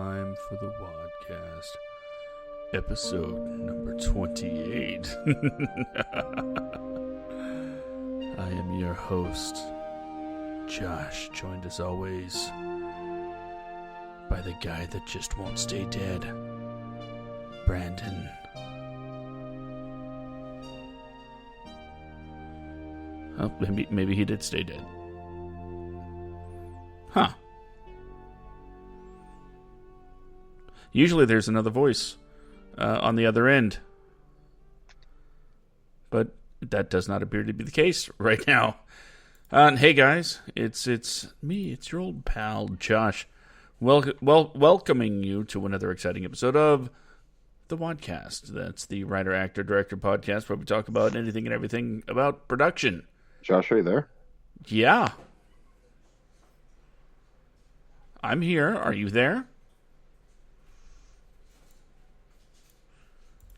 time for the WADcast, episode number 28. I am your host, Josh, joined as always by the guy that just won't stay dead, Brandon. Oh, maybe he did stay dead. Huh. Usually there's another voice on the other end. But that does not appear to be the case right now. Hey guys, it's me, it's your old pal Josh. Welcoming you to another exciting episode of the WADcast. That's the writer, actor, director podcast where we talk about anything and everything about production. Josh, are you there? Yeah. I'm here. Are you there?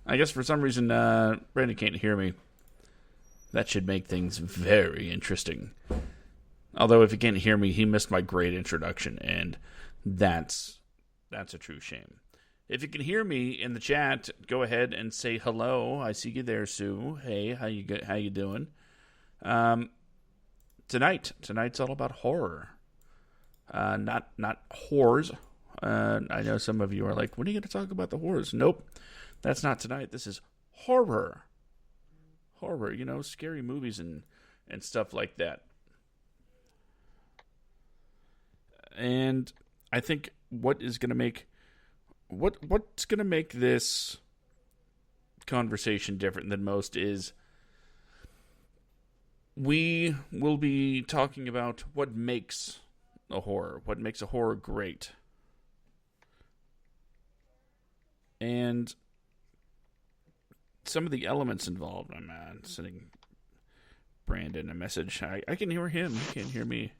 I guess for some reason, Brandon can't hear me. That should make things very interesting. Although if he can't hear me, he missed my great introduction, and that's a true shame. If you can hear me in the chat, go ahead and say hello. I see you there, Sue. Hey, how you doing? Tonight's all about horror. Not whores. I know some of you are like, when are you going to talk about the whores? Nope, that's not tonight. This is horror. Horror, scary movies and stuff like that. And I think what's going to make this conversation different than most is we will be talking about what makes a horror great. And some of the elements involved. I'm sending Brandon a message. I can hear him. He can't hear me.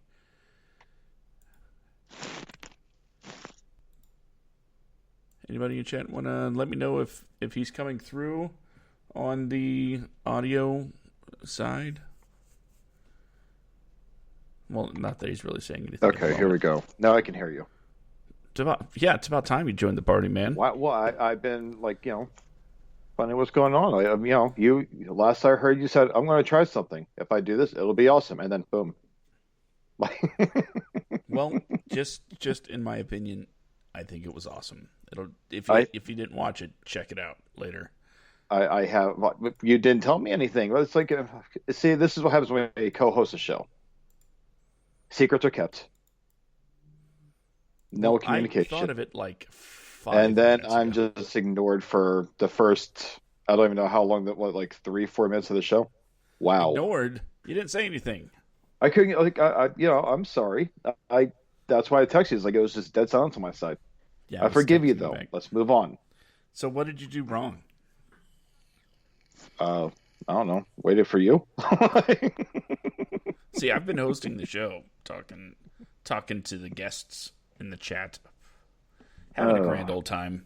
Anybody in chat want to let me know if he's coming through on the audio side? Well, not that he's really saying anything. Okay, here we go. Now I can hear you. It's about time you joined the party, man. Well, I've been finding what's going on. You last I heard you said I'm going to try something. If I do this, it'll be awesome, and then boom. Well, just in my opinion, I think it was awesome. If you didn't watch it, check it out later. I have. You didn't tell me anything. It's like, see, this is what happens when you co-host a show. Secrets are kept. No communication. I thought of it like 5 and then minutes I'm ago. just ignored for the first, I don't even know how long, 3-4 minutes of the show. Wow. Ignored? You didn't say anything. I couldn't, I'm sorry. That's why I texted you. It's like it was just dead silence on my side. Yeah, I forgive you, though. Let's move on. So what did you do wrong? I don't know. Waited for you. See, I've been hosting the show, talking to the guests in the chat, having a grand old time.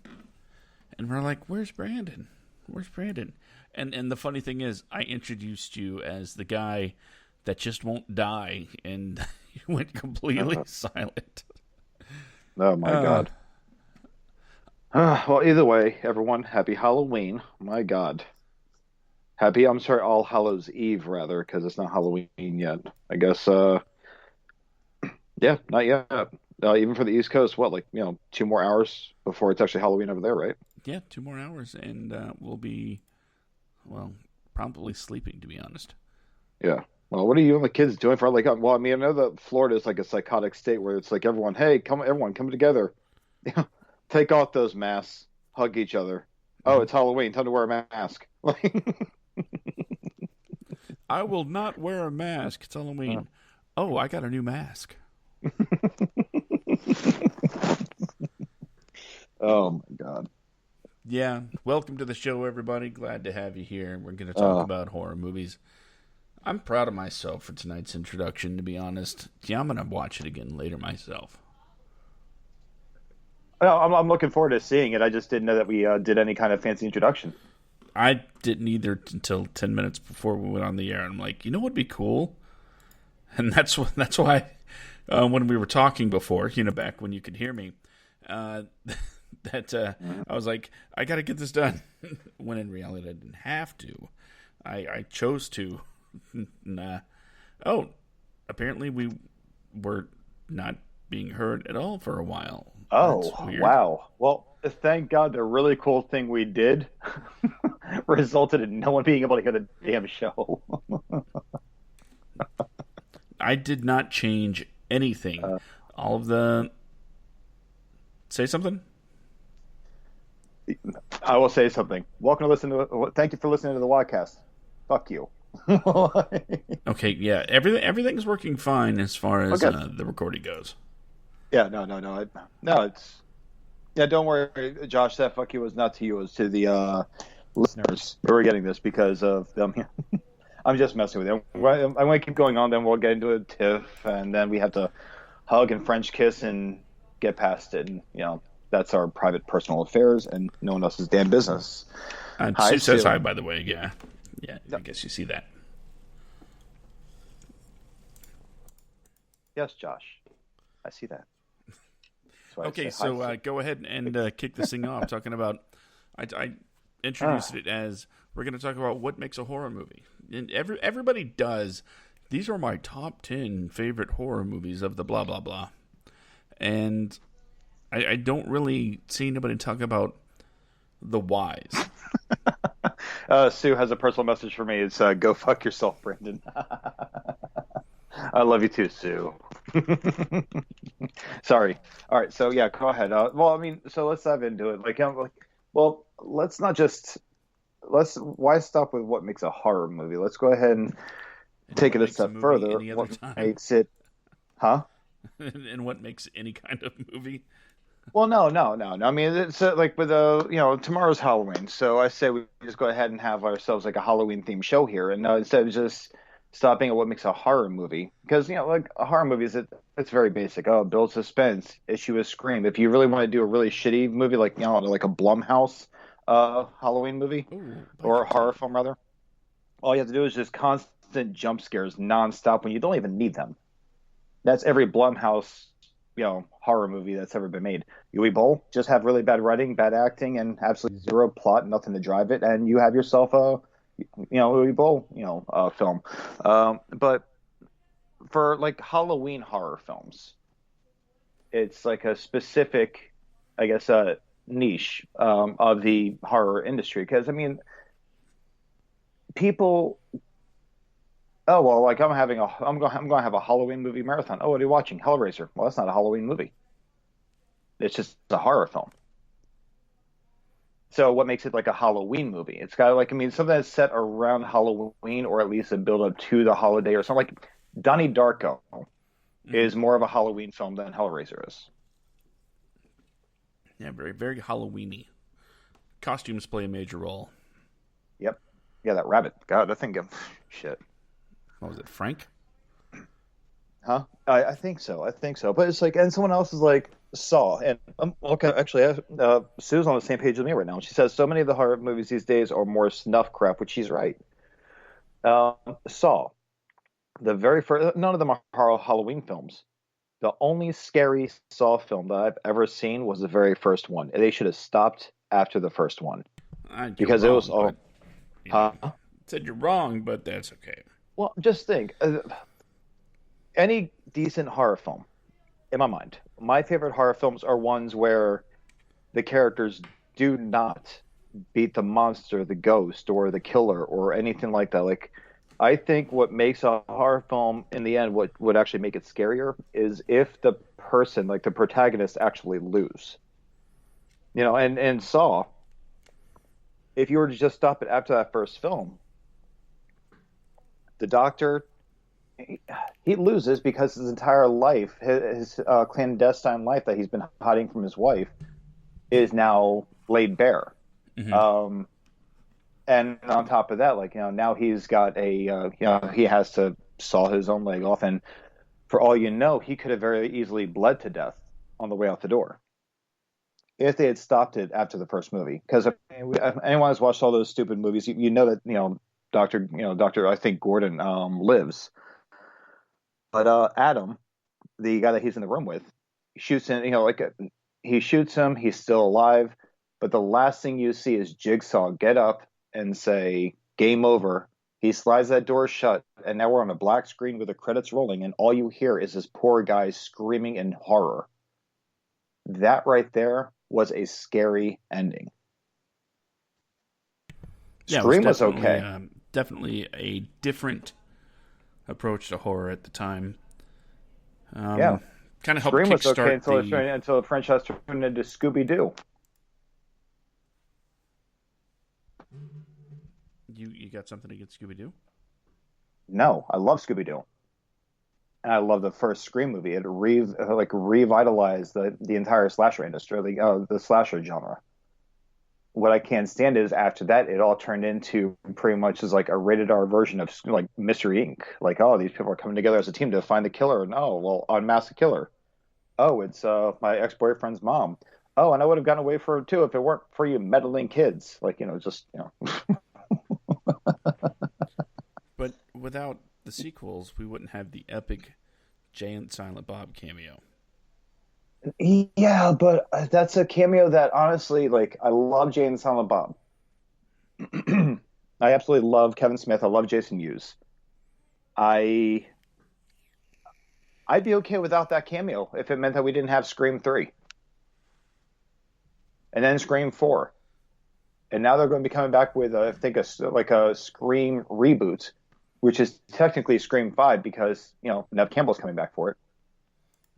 And we're like, where's Brandon? Where's Brandon? And the funny thing is, I introduced you as the guy that just won't die, and you went completely silent. Oh, my God. Well, either way, everyone, happy Halloween. My God. All Hallows Eve, rather, because it's not Halloween yet. I guess, yeah, not yet. Even for the East Coast, 2 more hours before it's actually Halloween over there, right? Yeah, 2 more hours, and we'll be, probably sleeping, to be honest. Yeah. Well, what are you and the kids doing for, I know that Florida is like a psychotic state where it's like everyone come together. Take off those masks, hug each other. Oh, it's Halloween, time to wear a mask. I will not wear a mask. It's Halloween. Oh, I got a new mask. Oh, my God. Yeah. Welcome to the show, everybody. Glad to have you here. We're going to talk about horror movies. I'm proud of myself for tonight's introduction, to be honest. Yeah, I'm going to watch it again later myself. I'm looking forward to seeing it. I just didn't know that we did any kind of fancy introduction. I didn't either until 10 minutes before we went on the air. I'm like, what would be cool? And that's why when we were talking before, back when you could hear me, uh, that I was like, I got to get this done. When in reality, I didn't have to. I chose to. Oh, apparently we were not being heard at all for a while. That's Oh, weird. wow. Well, thank God the really cool thing we did resulted in no one being able to hear the damn show. I did not change anything. All of the. Say something? I will say something. Thank you for listening to the WADcast. Fuck you. Okay, yeah. Everything's working fine as far as Okay. the recording goes. Yeah, no. It's yeah. Don't worry, Josh. That fuck you was not to you. It was to the listeners who are getting this because of them. I'm just messing with you. I'm going to keep going on. Then we'll get into a tiff, and then we have to hug and French kiss and get past it. And that's our private, personal affairs, and no one else's damn business. Hi, Sue says Sue. hi, by the way. Yeah. Yeah, I guess you see that. Yes, Josh. I see that. Okay, so go ahead and kick this thing off. Talking about, I introduced it as we're going to talk about what makes a horror movie, and everybody does. These are my top 10 favorite horror movies of the blah blah blah, and I don't really see anybody talk about the whys. Sue has a personal message for me. It's go fuck yourself, Brandon. I love you too, Sue. Sorry. All right. So yeah, go ahead. So let's dive into it. Well, why stop with what makes a horror movie? Let's go ahead and take it a step further. What makes it, huh? And what makes any kind of movie? Well, no. I mean, it's like with tomorrow's Halloween, so I say we just go ahead and have ourselves like a Halloween themed show here, and instead of just stopping at what makes a horror movie, because like a horror movie it's very basic. Oh, build suspense, issue a scream. If you really want to do a really shitty movie, like like a Blumhouse Halloween movie or a horror film rather, all you have to do is just constant jump scares nonstop when you don't even need them. That's every Blumhouse horror movie that's ever been made. Yui Bowl, just have really bad writing, bad acting, and absolutely zero plot, nothing to drive it, and you have yourself a Yui Bowl film. But for like Halloween horror films, it's like a specific, I guess, niche of the horror industry. Because I mean, people. Oh well, like I'm going to have a Halloween movie marathon. Oh, what are you watching? Hellraiser. Well, that's not a Halloween movie. It's just a horror film. So what makes it like a Halloween movie? It's got something that's set around Halloween or at least a build up to the holiday or something. Like Donnie Darko is more of a Halloween film than Hellraiser is. Yeah, very very Halloweeny. Costumes play a major role. Yep. Yeah, that rabbit. God, that thing. Shit. What was it, Frank? Huh? I think so. But it's like, and someone else is like Saw, and okay, actually, Sue's on the same page with me right now. She says so many of the horror movies these days are more snuff crap, which she's right. Saw, the very first, none of them are horror Halloween films. The only scary Saw film that I've ever seen was the very first one. They should have stopped after the first one because wrong, it was all. Huh? Said you're wrong, but that's okay. Well, just think. Any decent horror film, in my mind, my favorite horror films are ones where the characters do not beat the monster, the ghost, or the killer, or anything like that. Like, I think what makes a horror film, in the end, what would actually make it scarier is if the person, like the protagonist, actually lose. And Saw, if you were to just stop it after that first film, the doctor, he loses because his entire life, his clandestine life that he's been hiding from his wife, is now laid bare. Mm-hmm. And on top of that, now he's got he has to saw his own leg off, and for all you know, he could have very easily bled to death on the way out the door if they had stopped it after the first movie. Because if anyone has watched all those stupid movies, you know that Doctor I think Gordon lives. But Adam, the guy that he's in the room with, shoots in, He shoots him. He's still alive. But the last thing you see is Jigsaw get up and say, "Game over." He slides that door shut, and now we're on a black screen with the credits rolling, and all you hear is this poor guy screaming in horror. That right there was a scary ending. Yeah, Scream was definitely, okay. Definitely a different approach to horror at the time. Yeah, Kind of helped Scream was okay kickstart the. until the franchise turned into Scooby Doo. You got something against Scooby Doo? No, I love Scooby Doo. And I love the first Scream movie. It revitalized the entire slasher industry, the slasher genre. What I can't stand is after that, it all turned into pretty much as like a rated R version of like Mystery Inc. Like, oh, these people are coming together as a team to find the killer. And oh, well, unmask the killer. Oh, it's my ex boyfriend's mom. Oh, and I would have gotten away for it too if it weren't for you meddling kids. Like, just But without the sequels, we wouldn't have the epic Jay and Silent Bob cameo. Yeah, but that's a cameo that honestly, like, I love Jay and Silent Bob. I absolutely love Kevin Smith. I love Jason Mewes. I I'd be okay without that cameo if it meant that we didn't have Scream 3 and then Scream 4. And now they're going to be coming back with I think a Scream reboot, which is technically Scream 5 because, Nev Campbell's coming back for it.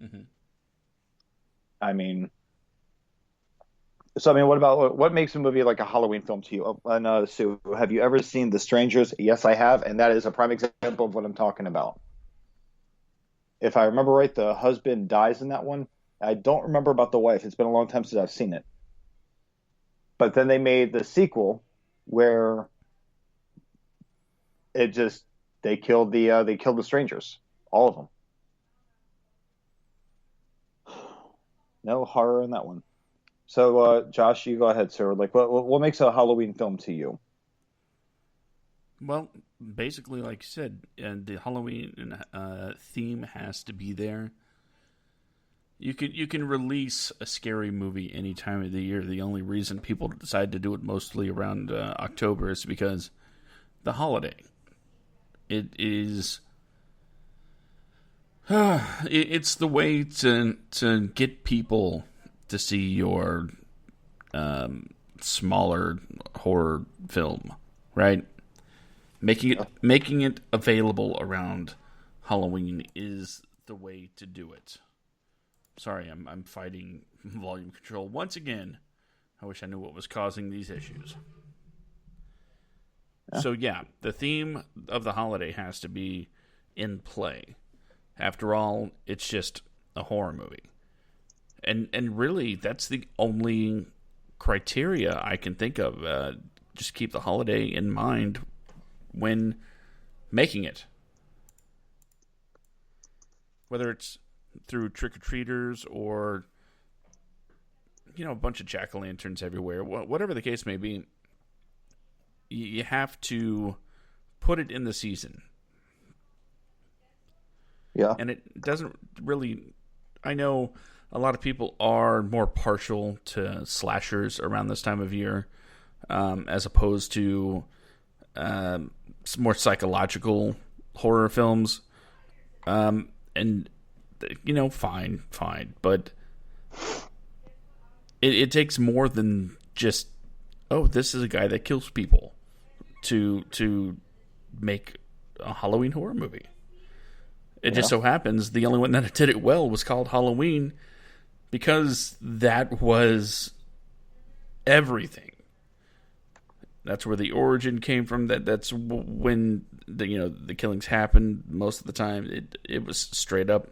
Mm-hmm. I mean, what makes a movie like a Halloween film to you? And Sue, have you ever seen The Strangers? Yes, I have, and that is a prime example of what I'm talking about. If I remember right, the husband dies in that one. I don't remember about the wife. It's been a long time since I've seen it. But then they made the sequel where they killed the strangers, all of them. No horror in that one. So, Josh, you go ahead, sir. Like, what makes a Halloween film to you? Well, basically, like you said, the Halloween theme has to be there. You can release a scary movie any time of the year. The only reason people decide to do it mostly around October is because the holiday. It is. It's the way to get people to see your smaller horror film, right? Making it available around Halloween is the way to do it. Sorry, I'm fighting volume control once again. I wish I knew what was causing these issues. Yeah. So yeah, the theme of the holiday has to be in play. After all, it's just a horror movie. And really, that's the only criteria I can think of. Just keep the holiday in mind when making it. Whether it's through trick-or-treaters or, a bunch of jack-o'-lanterns everywhere. Whatever the case may be, you have to put it in the season. Yeah. And it doesn't really... I know a lot of people are more partial to slashers around this time of year, as opposed to more psychological horror films. And, fine. But it takes more than just, this is a guy that kills people to make a Halloween horror movie. It just so happens the only one that did it well was called Halloween because that was everything. That's where the origin came from. That's when the killings happened. Most of the time, it was straight up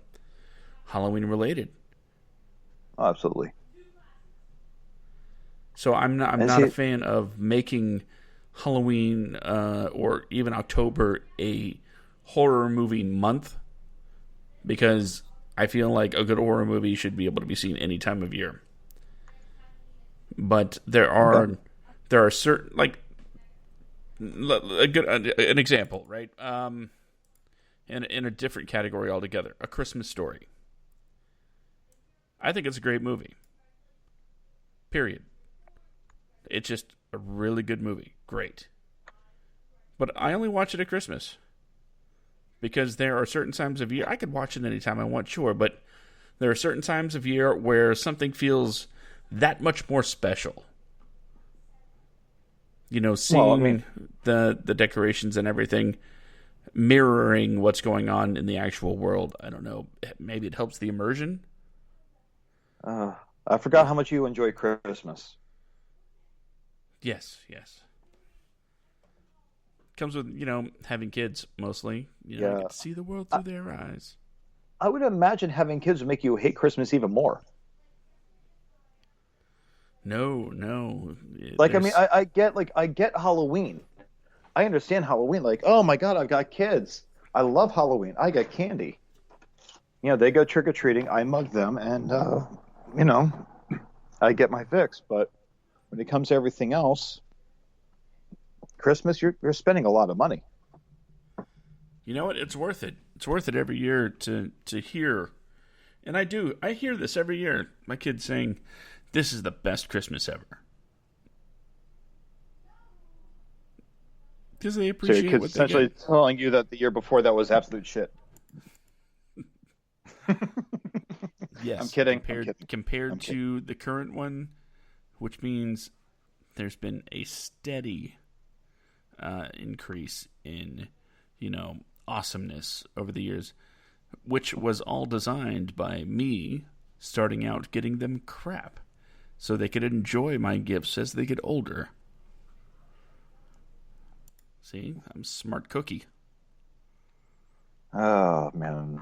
Halloween related. Oh, absolutely. So I'm not a fan of making Halloween or even October a horror movie month. Because I feel like a good horror movie should be able to be seen any time of year. But there are certain, like, an example, right? In a different category altogether, A Christmas Story. I think it's a great movie. Period. It's just a really good movie. Great. But I only watch it at Christmas. Because there are certain times of year, I could watch it anytime I want, sure, but there are certain times of year where something feels that much more special. Seeing the decorations and everything mirroring what's going on in the actual world. I don't know. Maybe it helps the immersion. I forgot how much you enjoy Christmas. Yes. Comes with, having kids mostly. You get to see the world through their eyes. I would imagine having kids would make you hate Christmas even more. No. I get Halloween. I understand Halloween. Like, oh my God, I've got kids. I love Halloween. I get candy. They go trick-or-treating. I mug them, and, I get my fix. But when it comes to everything else, Christmas, you're spending a lot of money. You know what? It's worth it. It's worth it every year to hear. And I do. I hear this every year. My kids saying, this is the best Christmas ever. Because they appreciate so your kids what essentially they get. telling you that the year before that was absolute shit. Yes. I'm kidding. Compared to the current one, which means there's been a steady increase in, awesomeness over the years, which was all designed by me starting out getting them crap so they could enjoy my gifts as they get older. See, I'm a smart cookie. Oh, man.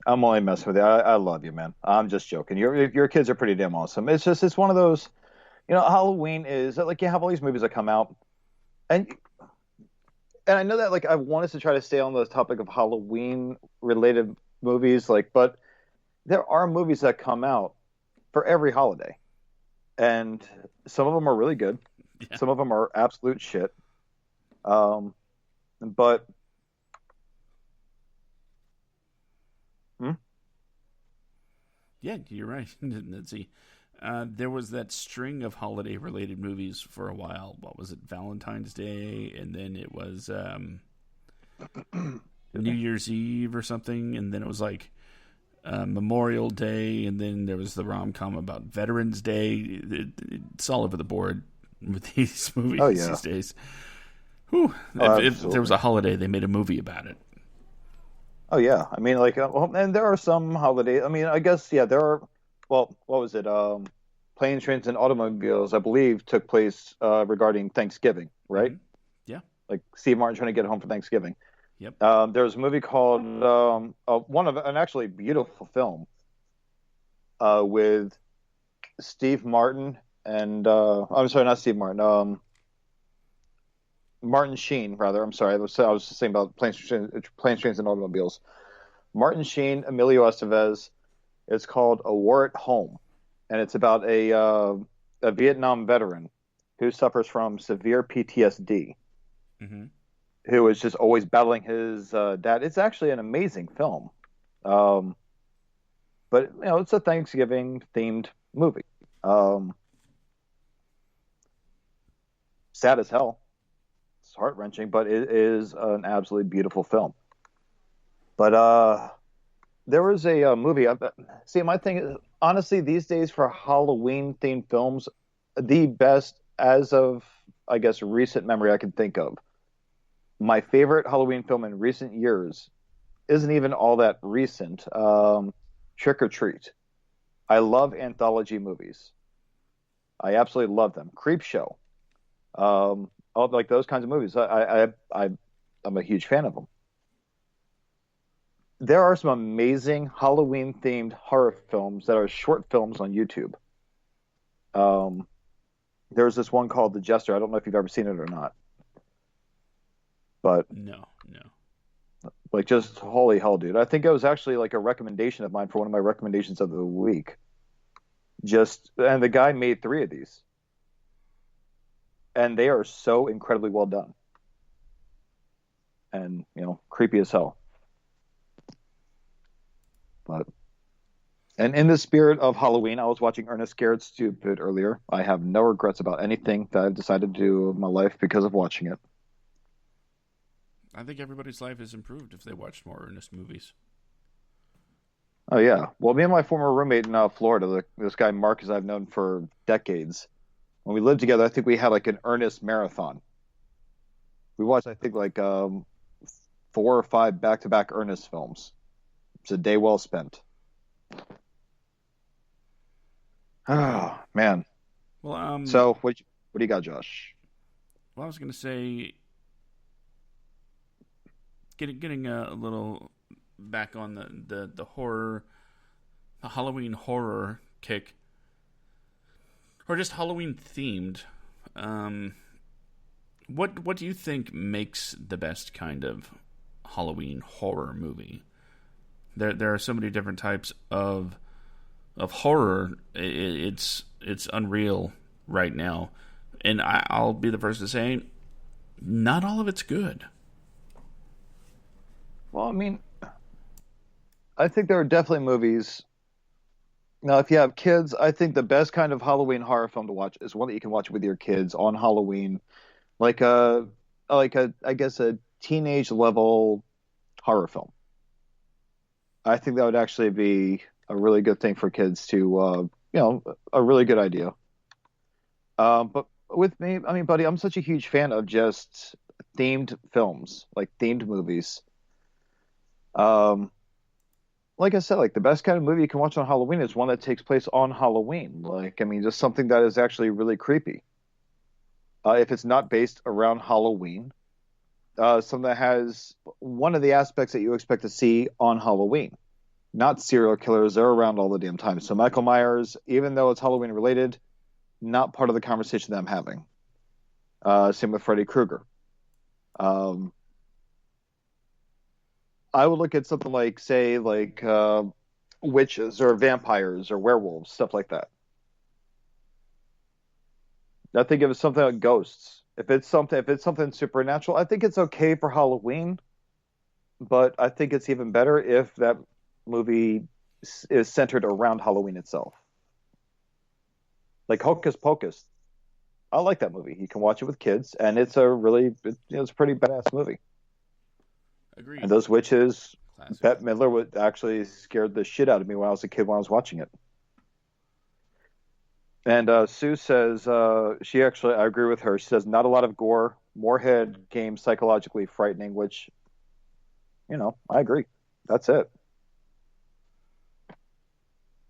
I'm only messing with you. I love you, man. I'm just joking. Your kids are pretty damn awesome. It's one of those, Halloween is, like, you have all these movies that come out, and I know that, like, I wanted to try to stay on the topic of Halloween-related movies, like, but there are movies that come out for every holiday, and some of them are really good. Yeah. Some of them are absolute shit. But yeah, you're right. Let's see. There was that string of holiday-related movies for a while. What was it? Valentine's Day, and then it was New Year's Eve or something, and then it was like Memorial Day, and then there was the rom-com about Veterans Day. It's all over the board with these movies these days. Whew. If there was a holiday, they made a movie about it. Oh, yeah. I mean, like, and there are some holidays. I mean, I guess, there are, well, what was it? Planes, Trains, and Automobiles, I believe, took place regarding Thanksgiving, right? Mm-hmm. Yeah. Like Steve Martin trying to get home for Thanksgiving. Yep. There was a movie called, an actually beautiful film with Steve Martin and, I'm sorry, not Steve Martin, Martin Sheen, rather. I'm sorry. I was just saying about Planes, Trains, and Automobiles. Martin Sheen, Emilio Estevez. It's called A War at Home, and it's about a Vietnam veteran who suffers from severe PTSD, who is just always battling his dad. It's actually an amazing film, but it's a Thanksgiving themed movie. Sad as hell. It's heart-wrenching, but it is an absolutely beautiful film. But there was a movie. See, my thing is, honestly, these days for Halloween-themed films, the best, as of, I guess, recent memory I can think of, my favorite Halloween film in recent years isn't even all that recent. Trick or Treat. I love anthology movies. I absolutely love them. Creepshow. All like those kinds of movies. I'm a huge fan of them. There are some amazing Halloween-themed horror films that are short films on YouTube. There's this one called The Jester. I don't know if you've ever seen it or not. But no. Like, just holy hell, dude. I think it was actually like a recommendation of mine for one of my recommendations of the week. And the guy made 3 of these. And they are so incredibly well done. And, creepy as hell. But And in the spirit of Halloween, I was watching Ernest Scared Stupid earlier. I have no regrets about anything that I've decided to do in my life because of watching it. I think everybody's life is improved if they watched more Ernest movies. Oh yeah. Well, me and my former roommate in Florida, this guy Marcus, I've known for decades. When we lived together, I think we had like an Ernest marathon. We watched, I think, like 4 or 5 back-to-back Ernest films. It's a day well spent. Oh man. Well, So what do you got, Josh? well, I was gonna say, getting a little back on the horror, the Halloween horror kick, or just Halloween themed. Um, what do you think makes the best kind of Halloween horror movie? There are so many different types of horror. It's unreal right now, and I'll be the first to say, not all of it's good. Well, I mean, I think there are definitely movies. Now, if you have kids, I think the best kind of Halloween horror film to watch is one that you can watch with your kids on Halloween, like I guess a teenage level horror film. I think that would actually be a really good thing for kids to, a really good idea. But with me, I mean, buddy, I'm such a huge fan of just themed films, like themed movies. Um, like I said, like the best kind of movie you can watch on Halloween is one that takes place on Halloween. Like, I mean, just something that is actually really creepy. If it's not based around Halloween, something that has one of the aspects that you expect to see on Halloween. Not serial killers, they're around all the damn time. So Michael Myers, even though it's Halloween related, not part of the conversation that I'm having. Same with Freddy Krueger. Um, I would look at something like, say, like witches or vampires or werewolves, stuff like that. I think if it's something like ghosts, if it's something supernatural, I think it's okay for Halloween, but I think it's even better if that movie is centered around Halloween itself. Like Hocus Pocus, I like that movie. You can watch it with kids, and it's a pretty badass movie. Agreed. And those witches, Classic. Bette Midler would actually scared the shit out of me when I was a kid when I was watching it. And Sue says she actually, I agree with her. She says not a lot of gore, more head game psychologically frightening, which I agree. That's it.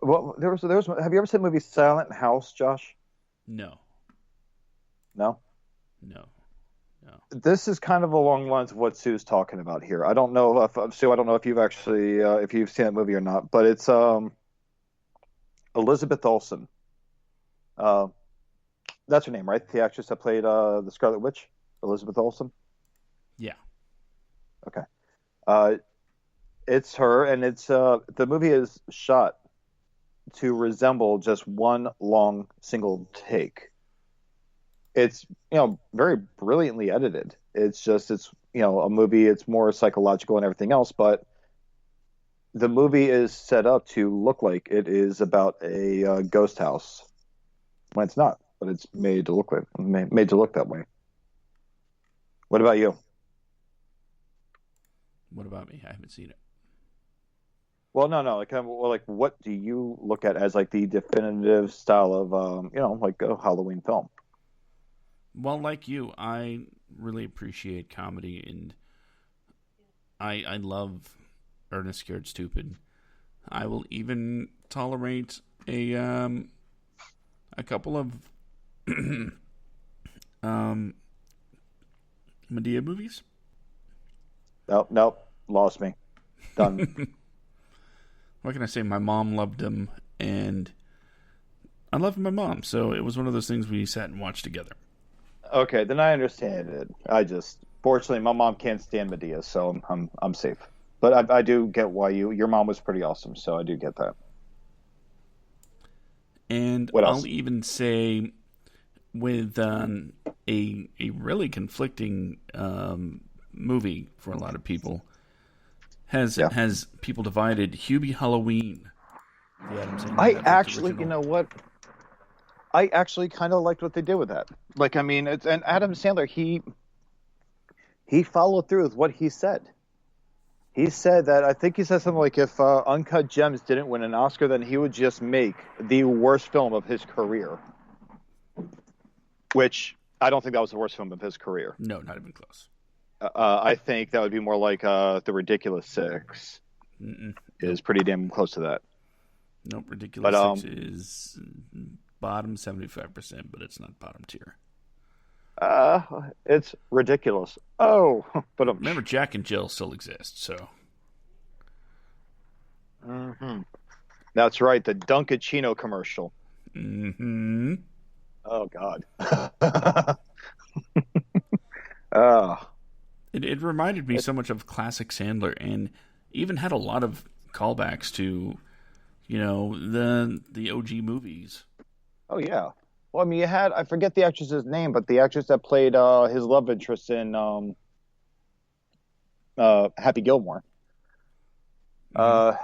Well, there was. Have you ever seen the movie Silent House, Josh? No, No. no, no. This is kind of along the lines of what Sue's talking about here. I don't know if Sue. I don't know if you've actually if you've seen that movie or not, but it's Elizabeth Olsen. Uh, that's her name, right? The actress that played the Scarlet Witch, Elizabeth Olsen. Yeah. Okay. Uh, it's her, and it's the movie is shot to resemble just one long single take. It's very brilliantly edited. It's a movie. It's more psychological and everything else, but the movie is set up to look like it is about a ghost house when it's not, but it's made to look that way. What about you? What about me? I haven't seen it. Well, no. Like, what do you look at as like the definitive style of, like a Halloween film? Well, like you, I really appreciate comedy, and I love Ernest Scared Stupid. I will even tolerate a couple of Medea movies. Nope, lost me. Done. What can I say? My mom loved them, and I loved my mom, so it was one of those things we sat and watched together. Okay, then I understand it. Fortunately, my mom can't stand Medea, so I'm safe. But I do get why your mom was pretty awesome, so I do get that. And What else? I'll even say, with a really conflicting movie for a lot of people, has people divided. Hubie Halloween The Adam Sandler I Netflix actually, original. you know what? I actually kind of liked what they did with that. Like, I mean, it's and Adam Sandler, he followed through with what he said. He said that I think he said something like if Uncut Gems didn't win an Oscar, then he would just make the worst film of his career. Which I don't think that was the worst film of his career. No, not even close. I think that would be more like The Ridiculous Six is pretty damn close to that. Nope, Ridiculous Six is bottom 75%, but it's not bottom tier. It's ridiculous. Oh, but remember, Jack and Jill still exist, so. Mm-hmm. That's right, the Dunkachino commercial. Mm-hmm. Oh God. It reminded me so much of classic Sandler, and even had a lot of callbacks to, the OG movies. Oh yeah. Well, I mean, you had, I forget the actress's name, but the actress that played his love interest in Happy Gilmore. But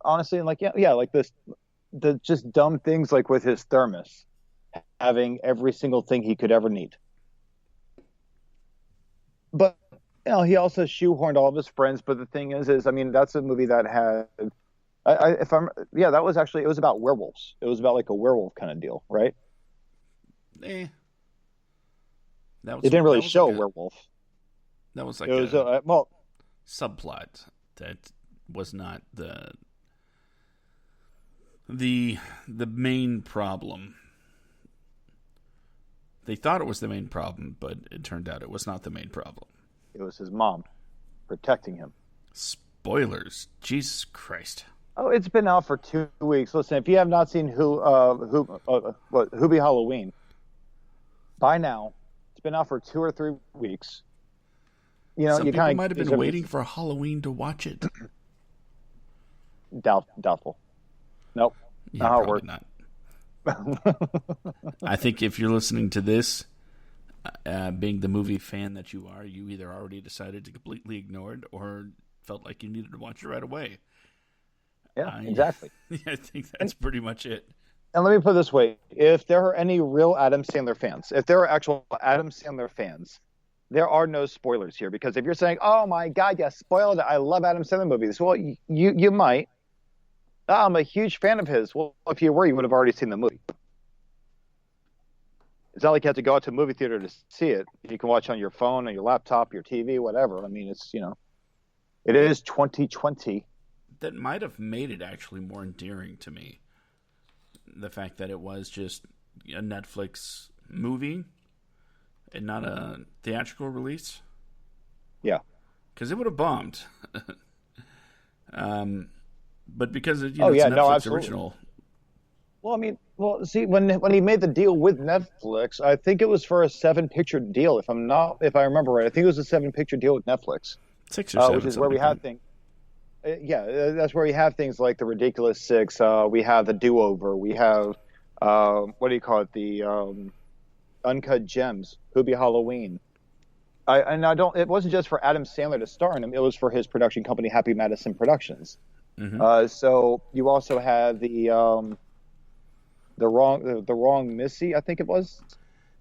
honestly, like like the just dumb things like with his thermos, having every single thing he could ever need. But he also shoehorned all of his friends. But the thing is, I mean, that's a movie that had, that was actually, it was about werewolves. It was about like a werewolf kind of deal, right? It didn't really show a werewolf. That was like it was a subplot that was not the main problem. They thought it was the main problem, but it turned out it was not the main problem. It was his mom protecting him. Spoilers. Jesus Christ. Oh, it's been out for 2 weeks. Listen, if you have not seen Hubie Halloween, by now, it's been out for 2 or 3 weeks. Some people might have been waiting for Halloween to watch it. Doubtful. Nope. Yeah, not how it works. Not. I think if you're listening to this, being the movie fan that you are, you either already decided to completely ignore it or felt like you needed to watch it right away. Yeah, exactly. I think that's pretty much it. And let me put it this way. If there are any real Adam Sandler fans, if there are actual Adam Sandler fans, there are no spoilers here. Because if you're saying, oh my God, you spoiled it, I love Adam Sandler movies. Well, you might. I'm a huge fan of his. Well, if you were, you would have already seen the movie. It's not like you have to go out to a movie theater to see it. You can watch on your phone, on your laptop, your TV, whatever. I mean, it's, it is 2020. That might have made it actually more endearing to me. The fact that it was just a Netflix movie and not a theatrical release. Yeah. Because it would have bombed. But because it's a Netflix original. Well, I mean, see, when he made the deal with Netflix, I think it was for a 7-picture deal. If I remember right, I think it was a 7-picture deal with Netflix. 6 or 7, which is where we have things. That's where we have things like The Ridiculous Six. We have The Do-Over. We have what do you call it? The Uncut Gems, Hubie Halloween. It wasn't just for Adam Sandler to star in him. It was for his production company, Happy Madison Productions. Mm-hmm. So you also had the wrong Missy, I think it was.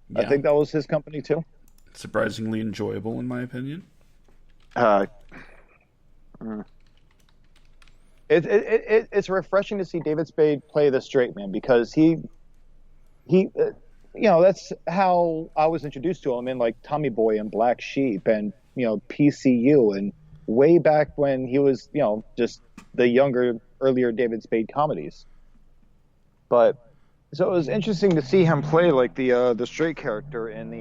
Yeah. I think that was his company too. Surprisingly enjoyable, in my opinion. It's refreshing to see David Spade play the straight man because he that's how I was introduced to him in like Tommy Boy and Black Sheep and PCU and way back when he was just the earlier David Spade comedies. But so it was interesting to see him play like the straight character in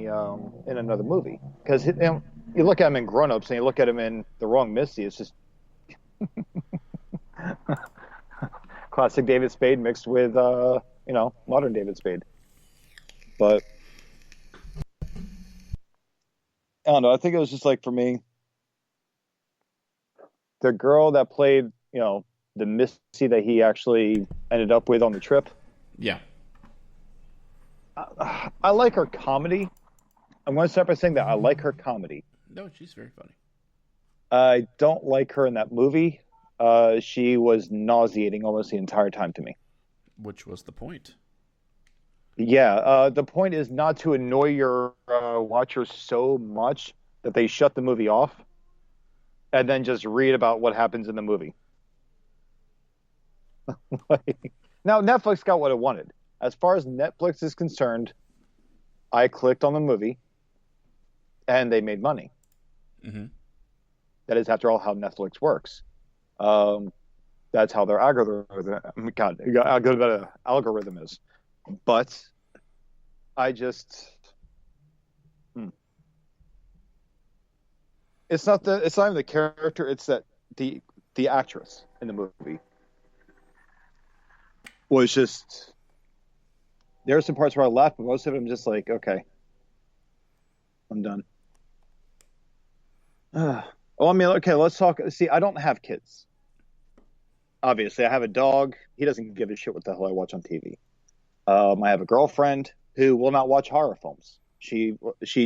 another movie because you look at him in Grown Ups and you look at him in The Wrong Missy, it's just classic David Spade mixed with modern David Spade. But I don't know. I think it was just like for me, the girl that played the Missy that he actually ended up with on the trip. Yeah. I like her comedy. I'm going to start by saying that I like her comedy. No, she's very funny. I don't like her in that movie. she was nauseating almost the entire time to me. Which was the point. Yeah, the point is not to annoy your watchers so much that they shut the movie off and then just read about what happens in the movie. Now, Netflix got what it wanted. As far as Netflix is concerned, I clicked on the movie and they made money. Mm-hmm. That is, after all, how Netflix works. That's how their algorithm is. But I just, it's not even the character. It's that the actress in the movie was just. There are some parts where I laughed, but most of it I'm just like, okay, I'm done. Well, I mean, okay, let's talk. See, I don't have kids. Obviously, I have a dog. He doesn't give a shit what the hell I watch on TV. I have a girlfriend who will not watch horror films. She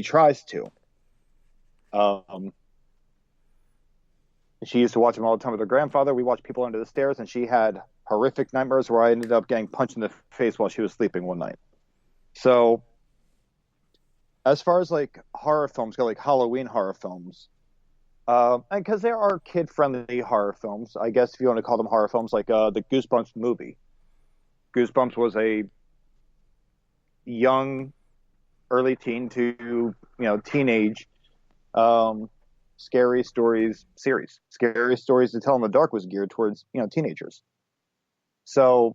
tries to. She used to watch them all the time with her grandfather. We watched People Under the Stairs, and she had horrific nightmares where I ended up getting punched in the face while she was sleeping one night. So, as far as like horror films go, like Halloween horror films, and because there are kid-friendly horror films, I guess if you want to call them horror films, like the Goosebumps movie. Goosebumps was a young, early teen to teenage, scary stories series. Scary Stories to Tell in the Dark was geared towards teenagers. So,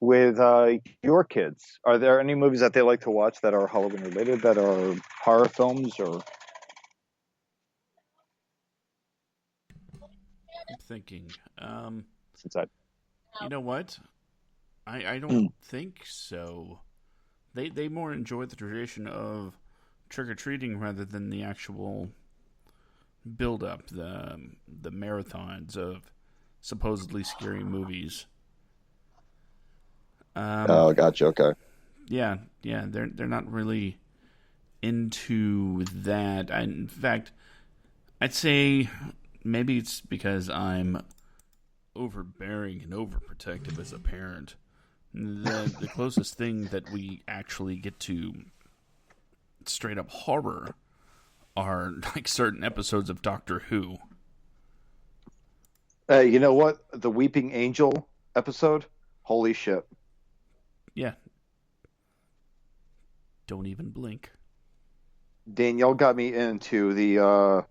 with your kids, are there any movies that they like to watch that are Halloween related, that are horror films, or? I'm thinking. Since I, You know what? I don't think so. They more enjoy the tradition of trick or treating rather than the actual build up, the marathons of supposedly scary movies. oh, gotcha. Okay. Yeah, they're not really into that. In fact, I'd say maybe it's because I'm overbearing and overprotective as a parent. The closest thing that we actually get to straight up horror are like certain episodes of Doctor Who. You know what? The Weeping Angel episode? Holy shit. Yeah. Don't even blink. Danielle got me into the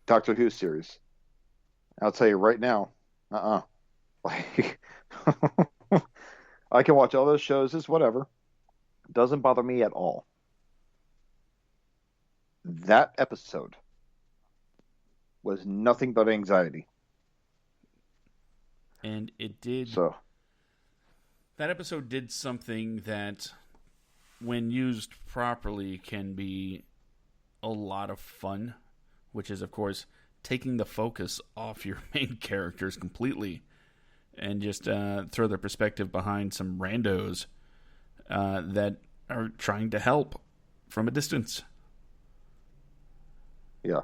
Doctor Who series. I'll tell you right now. Like, I can watch all those shows, it's whatever. Doesn't bother me at all. That episode was nothing but anxiety. And it did. So that episode did something that, when used properly, can be a lot of fun, which is, of course, taking the focus off your main characters completely and just throw their perspective behind some randos that are trying to help from a distance. yeah.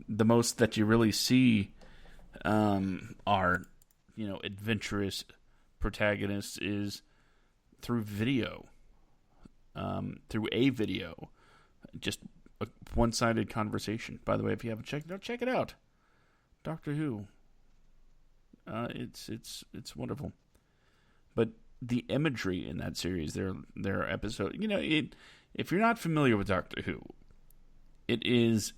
The most that you really see are, adventurous protagonists is through video, through a video, just a one-sided conversation. By the way, if you haven't checked it out, check it out. Doctor Who. It's wonderful. But the imagery in that series, their episode, if you're not familiar with Doctor Who, it's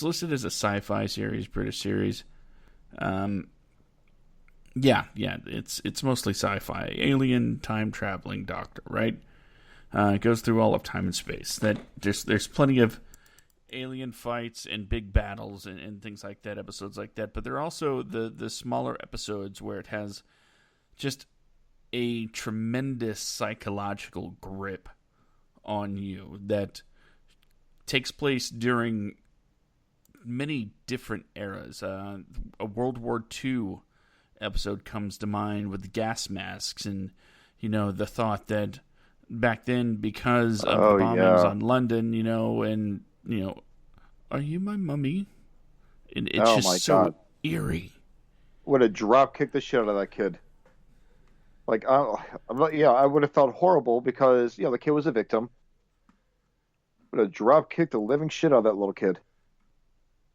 listed as a sci-fi series, British series. It's mostly sci-fi, alien time traveling doctor, right? It goes through all of time and space. There's plenty of alien fights and big battles and things like that, episodes like that. But there are also the smaller episodes where it has just a tremendous psychological grip on you that takes place during many different eras. A World War II episode comes to mind with the gas masks and, the thought that back then, because of the bombings on London, are you my mummy? It's Oh just my so god, eerie. would have drop kicked the shit out of that kid. Like, yeah, I would have felt horrible because the kid was a victim. Would have drop kicked the living shit out of that little kid.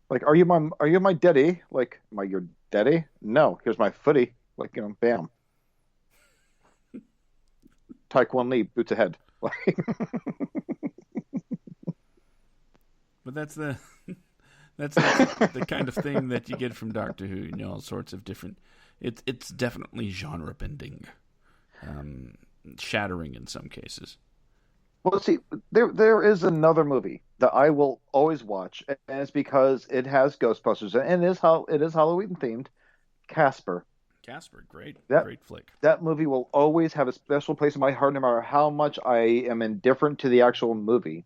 Like, are you my daddy? Like, am I your daddy? No, here's my footy. Like, bam, Taekwon Lee, boots ahead. Like, But that's the kind of thing that you get from Doctor Who. All sorts of different. It's definitely genre bending, shattering in some cases. well, see, there is another movie that I will always watch, and it's because it has Ghostbusters, and it is Halloween themed. Casper. Casper, That great flick. that movie will always have a special place in my heart, no matter how much I am indifferent to the actual movie.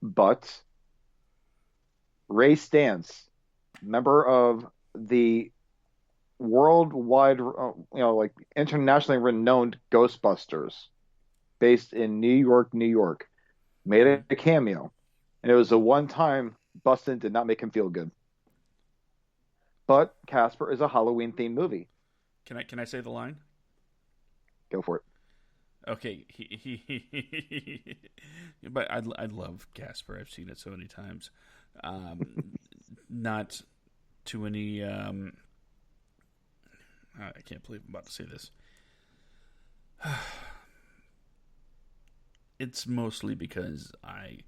But Ray Stantz, member of the worldwide, like internationally renowned Ghostbusters, based in New York, New York, made Mm-hmm. a cameo, and it was the one time Bustin did not make him feel good. But Casper is a Halloween themed movie. Can I say the line? Go for it. Okay, but I love Casper. I've seen it so many times. Not to any. I can't believe I'm about to say this. It's mostly because I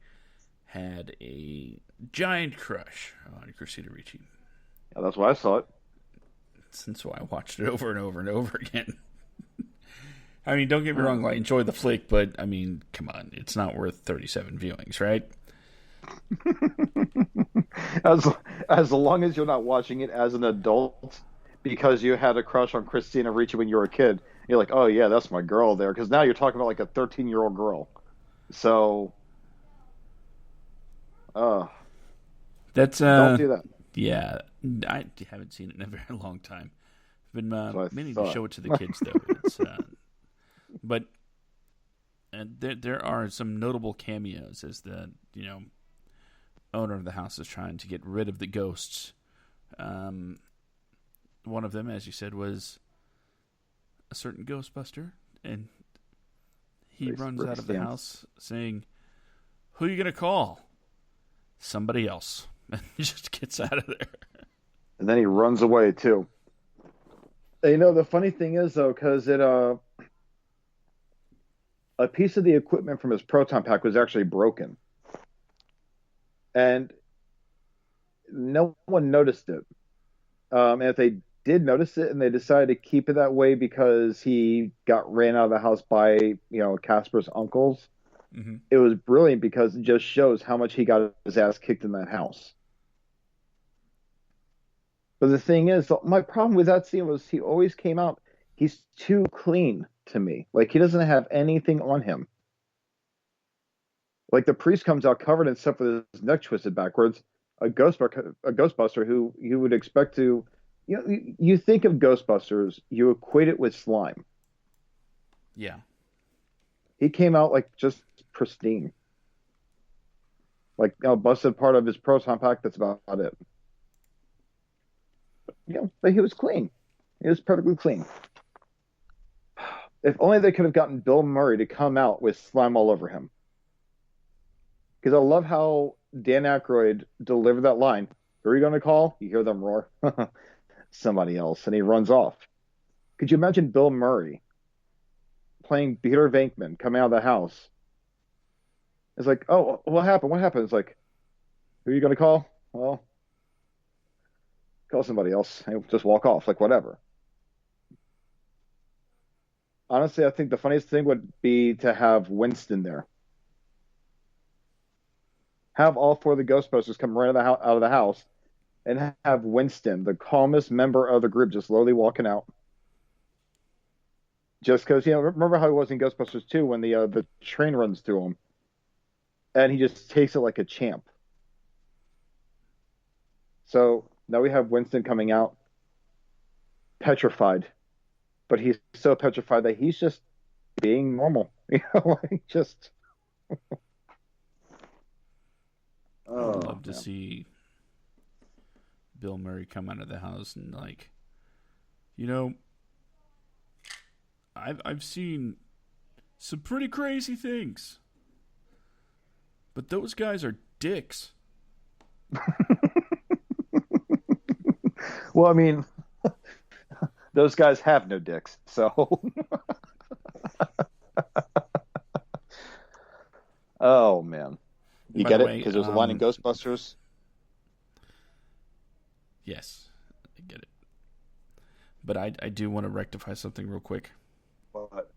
had a giant crush on Christina Ricci, Yeah, that's why I saw it. and so I watched it over and over and over again. I mean, don't get me wrong, I enjoy the flick, but I mean, come on, it's not worth 37 viewings, right? as as long as you're not watching it as an adult because you had a crush on Christina Ricci when you were a kid, you're like, oh yeah, that's my girl there. Because now you're talking about like a 13-year-old girl. So, uh, That's don't do that. yeah, I haven't seen it in a very long time. I've been So I meaning to thought. show it to the kids though. It's but there are some notable cameos as the owner of the house is trying to get rid of the ghosts. One of them, as you said, was a certain Ghostbuster, and he runs out of the house saying, "Who are you gonna call? Somebody else." And he just gets out of there. And then he runs away too. And, the funny thing is though, because a piece of the equipment from his proton pack was actually broken, and no one noticed it. And if they did notice it and they decided to keep it that way because he got ran out of the house by, Casper's uncles, Mm-hmm. it was brilliant because it just shows how much he got his ass kicked in that house. But the thing is, my problem with that scene was he always came out, he's too clean to me. Like, he doesn't have anything on him. Like, the priest comes out covered in stuff with his neck twisted backwards. A Ghostbuster who you would expect to, you think of Ghostbusters, you equate it with slime. Yeah. He came out like just pristine, like busted part of his proton pack. That's about it. But he was clean. He was perfectly clean. If only they could have gotten Bill Murray to come out with slime all over him. Because I love how Dan Aykroyd delivered that line. Who are you going to call? You hear them roar. Somebody else. And he runs off. Could you imagine Bill Murray playing Peter Venkman coming out of the house? It's like, oh, what happened? What happened? It's like, who are you going to call? Well, call somebody else. And just walk off. Like, whatever. Honestly, I think the funniest thing would be to have Winston there. Have all four of the Ghostbusters come right out of the house and have Winston, the calmest member of the group, just slowly walking out. Just because, remember how he was in Ghostbusters 2 when the train runs through him and he just takes it like a champ. So now we have Winston coming out petrified, but he's so petrified that he's just being normal, like just. I would love to Man. see Bill Murray come out of the house and like, you know, I've seen some pretty crazy things, but those guys are dicks. Well, I mean, those guys have no dicks, so. Oh man, you By get the it way, because there's a line in Ghostbusters. Yes, I get it. But I do want to rectify something real quick. What?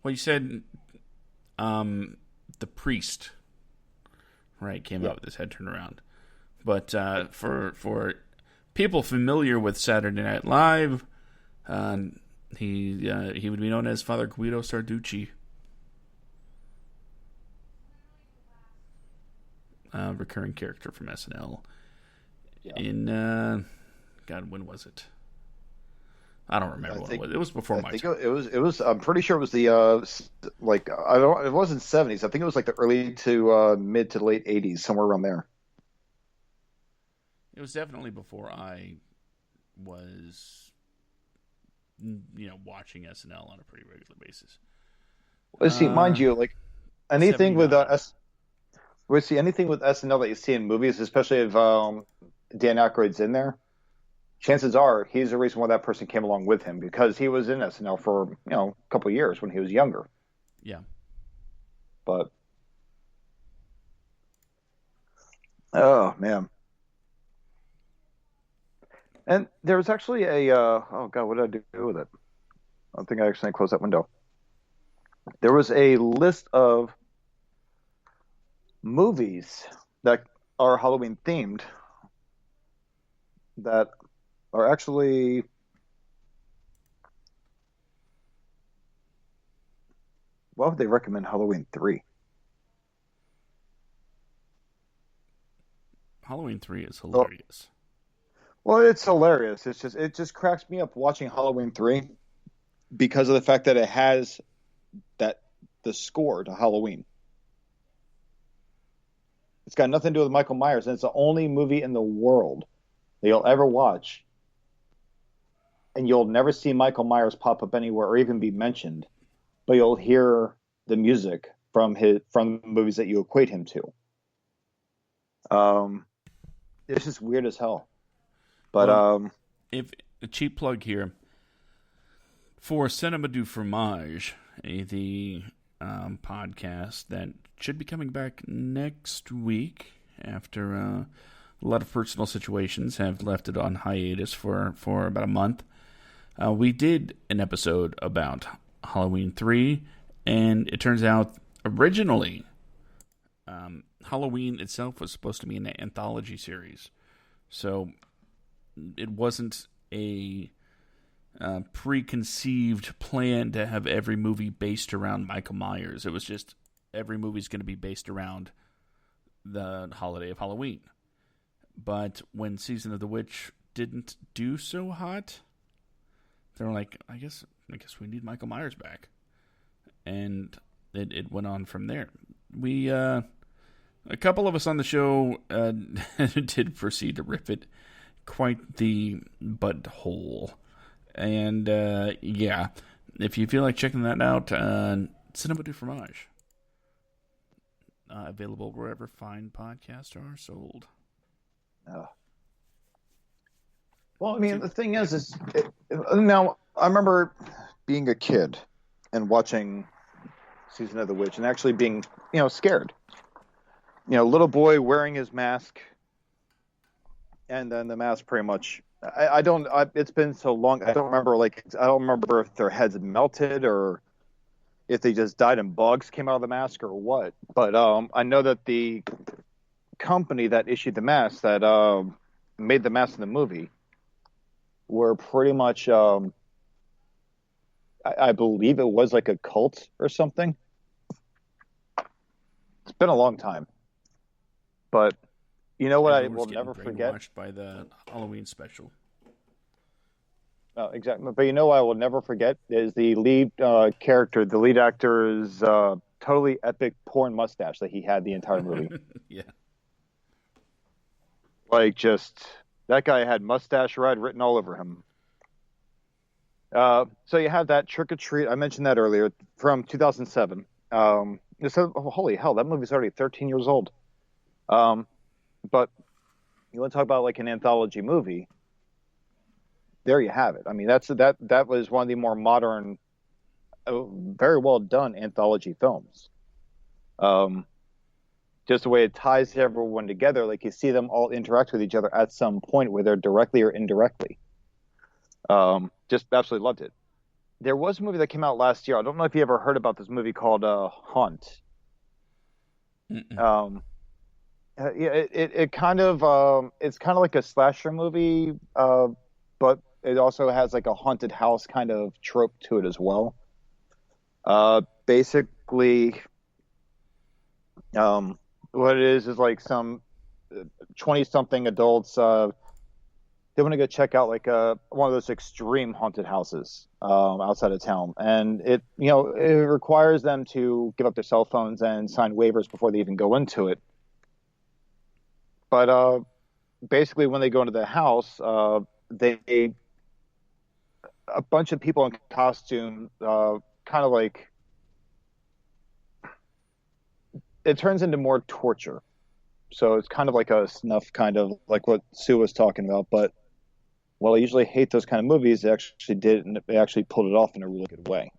Well, you said the priest, right, came out with his head turned around. But for people familiar with Saturday Night Live, he would be known as Father Guido Sarducci. Recurring character from SNL. Yeah. In God, when was it? I don't remember when it was. It was before my time. It was. I'm pretty sure it was the like I don't. It wasn't 70s. I think it was like the early to mid to late 80s, somewhere around there. It was definitely before I was, watching SNL on a pretty regular basis. Well, see, mind you, like anything with anything with SNL that you see in movies, especially if Dan Aykroyd's in there, chances are he's the reason why that person came along with him, because he was in SNL for a couple of years when he was younger. Yeah. But oh man. And there was actually a oh god, what did I do with it? I think I accidentally closed that window. There was a list of movies that are Halloween themed that are actually why would they recommend Halloween 3? Halloween 3 is hilarious. Well, it's hilarious. It just cracks me up watching Halloween 3 because of the fact that it has the score to Halloween. It's got nothing to do with Michael Myers, and it's the only movie in the world that you'll ever watch, and you'll never see Michael Myers pop up anywhere or even be mentioned, but you'll hear the music from the movies that you equate him to. It's just weird as hell. But if a cheap plug here for Cinema du Fromage, the podcast that should be coming back next week after a lot of personal situations have left it on hiatus for about a month. We did an episode about Halloween 3, and it turns out originally Halloween itself was supposed to be an anthology series. So it wasn't a preconceived plan to have every movie based around Michael Myers. It was just every movie's going to be based around the holiday of Halloween. But when Season of the Witch didn't do so hot, they were like, I guess we need Michael Myers back. And it went on from there. We, a couple of us on the show did proceed to rip it quite the butthole. And, yeah, if you feel like checking that out, Cinema du Fromage. Available wherever fine podcasts are sold. Well, I mean, the thing is now I remember being a kid and watching Season of the Witch and actually being, scared. Little boy wearing his mask, and then the mask pretty much. It's been so long. I don't remember if their heads melted or if they just died and bugs came out of the mask or what. But I know that the company that issued the mask that made the mask in the movie were pretty much, I believe it was like a cult or something. It's been a long time, but you know what I will never forget? Brainwashed by the Halloween special. Exactly, but you know what I will never forget is the lead character, the lead actor's totally epic porn mustache that he had the entire movie. Yeah. Like just That guy had Mustache Red written all over him. So you have that Trick or Treat. I mentioned that earlier from 2007. So, holy hell, that movie's already 13 years old. Um, but you want to talk about like an anthology movie? There you have it. I mean, that was one of the more modern, very well done anthology films. Um, just the way it ties everyone together, like you see them all interact with each other at some point, whether directly or indirectly. Just absolutely loved it. There was a movie that came out last year. I don't know if you ever heard about this movie called Haunt. Mm-mm. Um, yeah, it kind of it's kind of like a slasher movie, but it also has like a haunted house kind of trope to it as well. Basically, what it is like some 20 something adults they want to go check out like one of those extreme haunted houses outside of town, and it requires them to give up their cell phones and sign waivers before they even go into it. But basically, when they go into the house, they a bunch of people in costume, kind of like it turns into more torture. So it's kind of like a snuff, kind of like what Sue was talking about. But while I usually hate those kind of movies, they actually did, and they actually pulled it off in a really good way.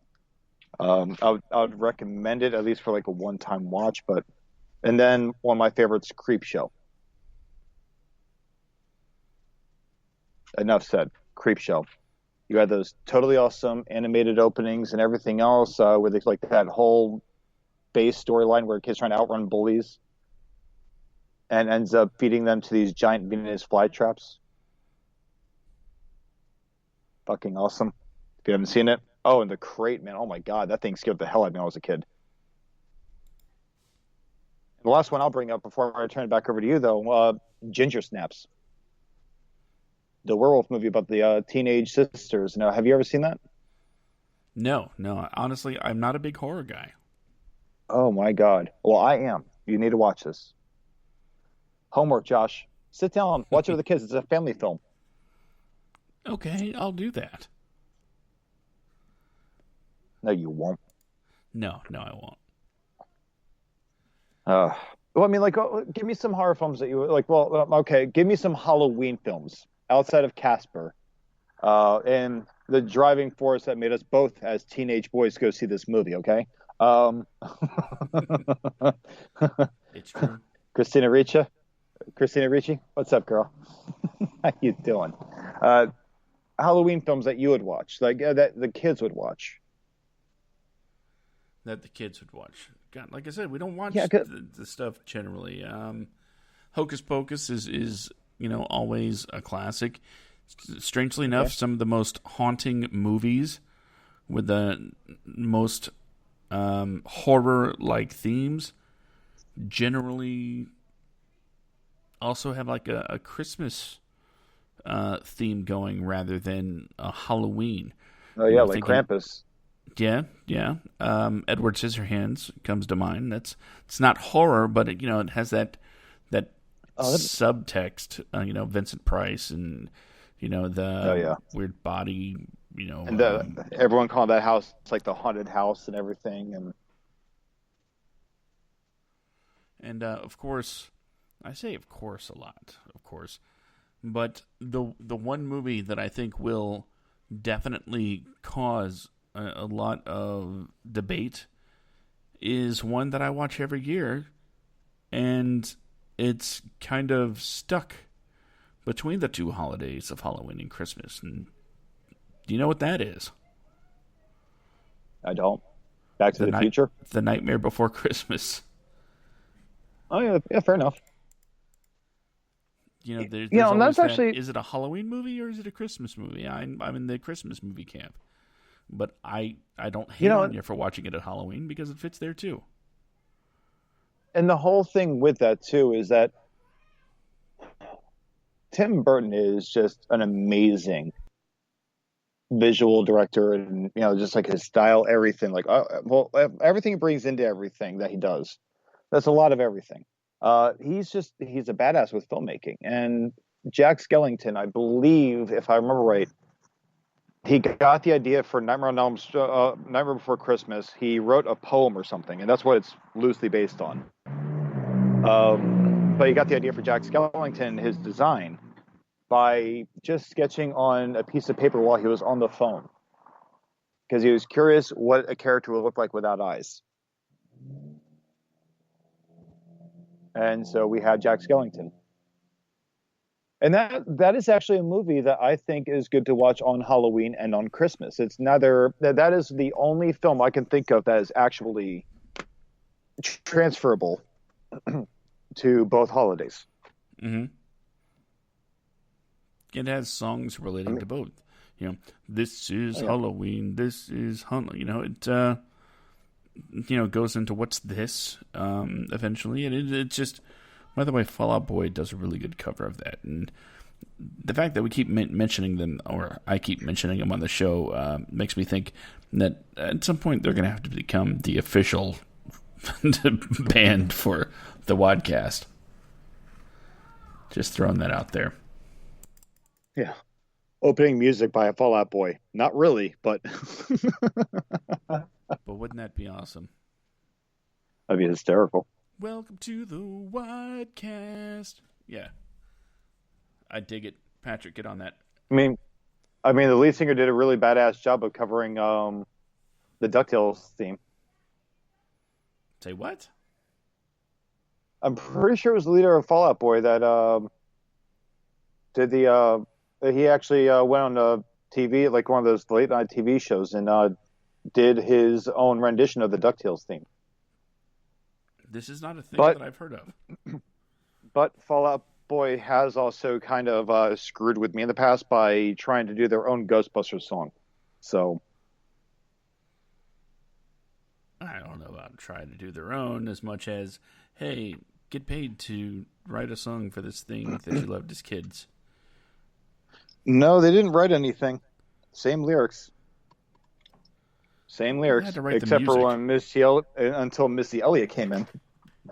I would recommend it at least for like a one-time watch. But and then one of my favorites, Creep Show. Enough said. Creep Show. You had those totally awesome animated openings and everything else, with like that whole base storyline where kids trying to outrun bullies and ends up feeding them to these giant Venus flytraps. Fucking awesome. If you haven't seen it. Oh, and the crate, man. Oh my God, that thing scared the hell out of me when I was a kid. The last one I'll bring up before I turn it back over to you, though, Ginger Snaps, the werewolf movie about the teenage sisters. Now, have you ever seen that? No, no. Honestly, I'm not a big horror guy. Oh my God. Well, I am. You need to watch this. Homework, Josh. Sit down, watch it with the kids. It's a family film. Okay, I'll do that. No, you won't. No, no, I won't. Uh, well, I mean, like, give me some horror films that you like. Well, okay, give me some Halloween films outside of Casper, and the driving force that made us both, as teenage boys, go see this movie. Okay, um, It's true. Christina Ricci, Christina Ricci, what's up, girl? How you doing? Uh, Halloween films that you would watch, like that the kids would watch. That the kids would watch. God, like I said, we don't watch Yeah, the stuff generally. Hocus Pocus is always a classic. Strangely enough, okay. some of the most haunting movies with the most horror-like themes generally also have like a Christmas theme going rather than a Halloween. Oh yeah, like Thinking, Krampus. yeah, yeah. Edward Scissorhands comes to mind. It's not horror, but it has that Oh, subtext. Vincent Price and oh the yeah. weird body. And everyone called that house like the haunted house and everything. And of course, I say of course a lot, of course, but the one movie that I think will definitely cause a lot of debate is one that I watch every year, and it's kind of stuck between the two holidays of Halloween and Christmas. And do you know what that is? I don't. Back to The the night, Future. the Nightmare Before Christmas. Oh yeah, yeah, fair enough. There's And always that's that. actually Is it a Halloween movie or is it a Christmas movie? I'm in the Christmas movie camp, but I don't hate on you for watching it at Halloween because it fits there too. and the whole thing with that too is that Tim Burton is just an amazing visual director, and just like his style, everything. Like, well, everything he brings into everything that he does. That's a lot of everything. He's a badass with filmmaking, and Jack Skellington, I believe, if I remember right, he got the idea for Nightmare Before Christmas. He wrote a poem or something, and that's what it's loosely based on. But he got the idea for Jack Skellington, his design, by just sketching on a piece of paper while he was on the phone, because he was curious what a character would look like without eyes. And so we had Jack Skellington. And that is actually a movie that I think is good to watch on Halloween and on Christmas. It's neither that is the only film I can think of that is actually transferable to both holidays. Mm-hmm. It has songs relating to both. This is Halloween. This is Halloween. It goes into what's this eventually, and it's just. By the way, Fall Out Boy does a really good cover of that, and the fact that we keep mentioning them, or I keep mentioning them on the show, makes me think that at some point they're going to have to become the official band for the WADcast. Just throwing that out there. Yeah. Opening music by a Fall Out Boy. Not really, but... But wouldn't that be awesome? That'd be hysterical. Welcome to the WADcast. Yeah. I dig it. Patrick, get on that. I mean, the lead singer did a really badass job of covering the DuckTales theme. Say what? I'm pretty sure it was the leader of Fall Out Boy that did the... he actually went on TV, like one of those late night TV shows, and did his own rendition of the DuckTales theme. This is not a thing that I've heard of. But Fall Out Boy has also kind of screwed with me in the past by trying to do their own Ghostbusters song. So I don't know about trying to do their own as much as, hey, get paid to write a song for this thing that you loved as kids. No, they didn't write anything. Same lyrics. Except for when until Missy Elliott came in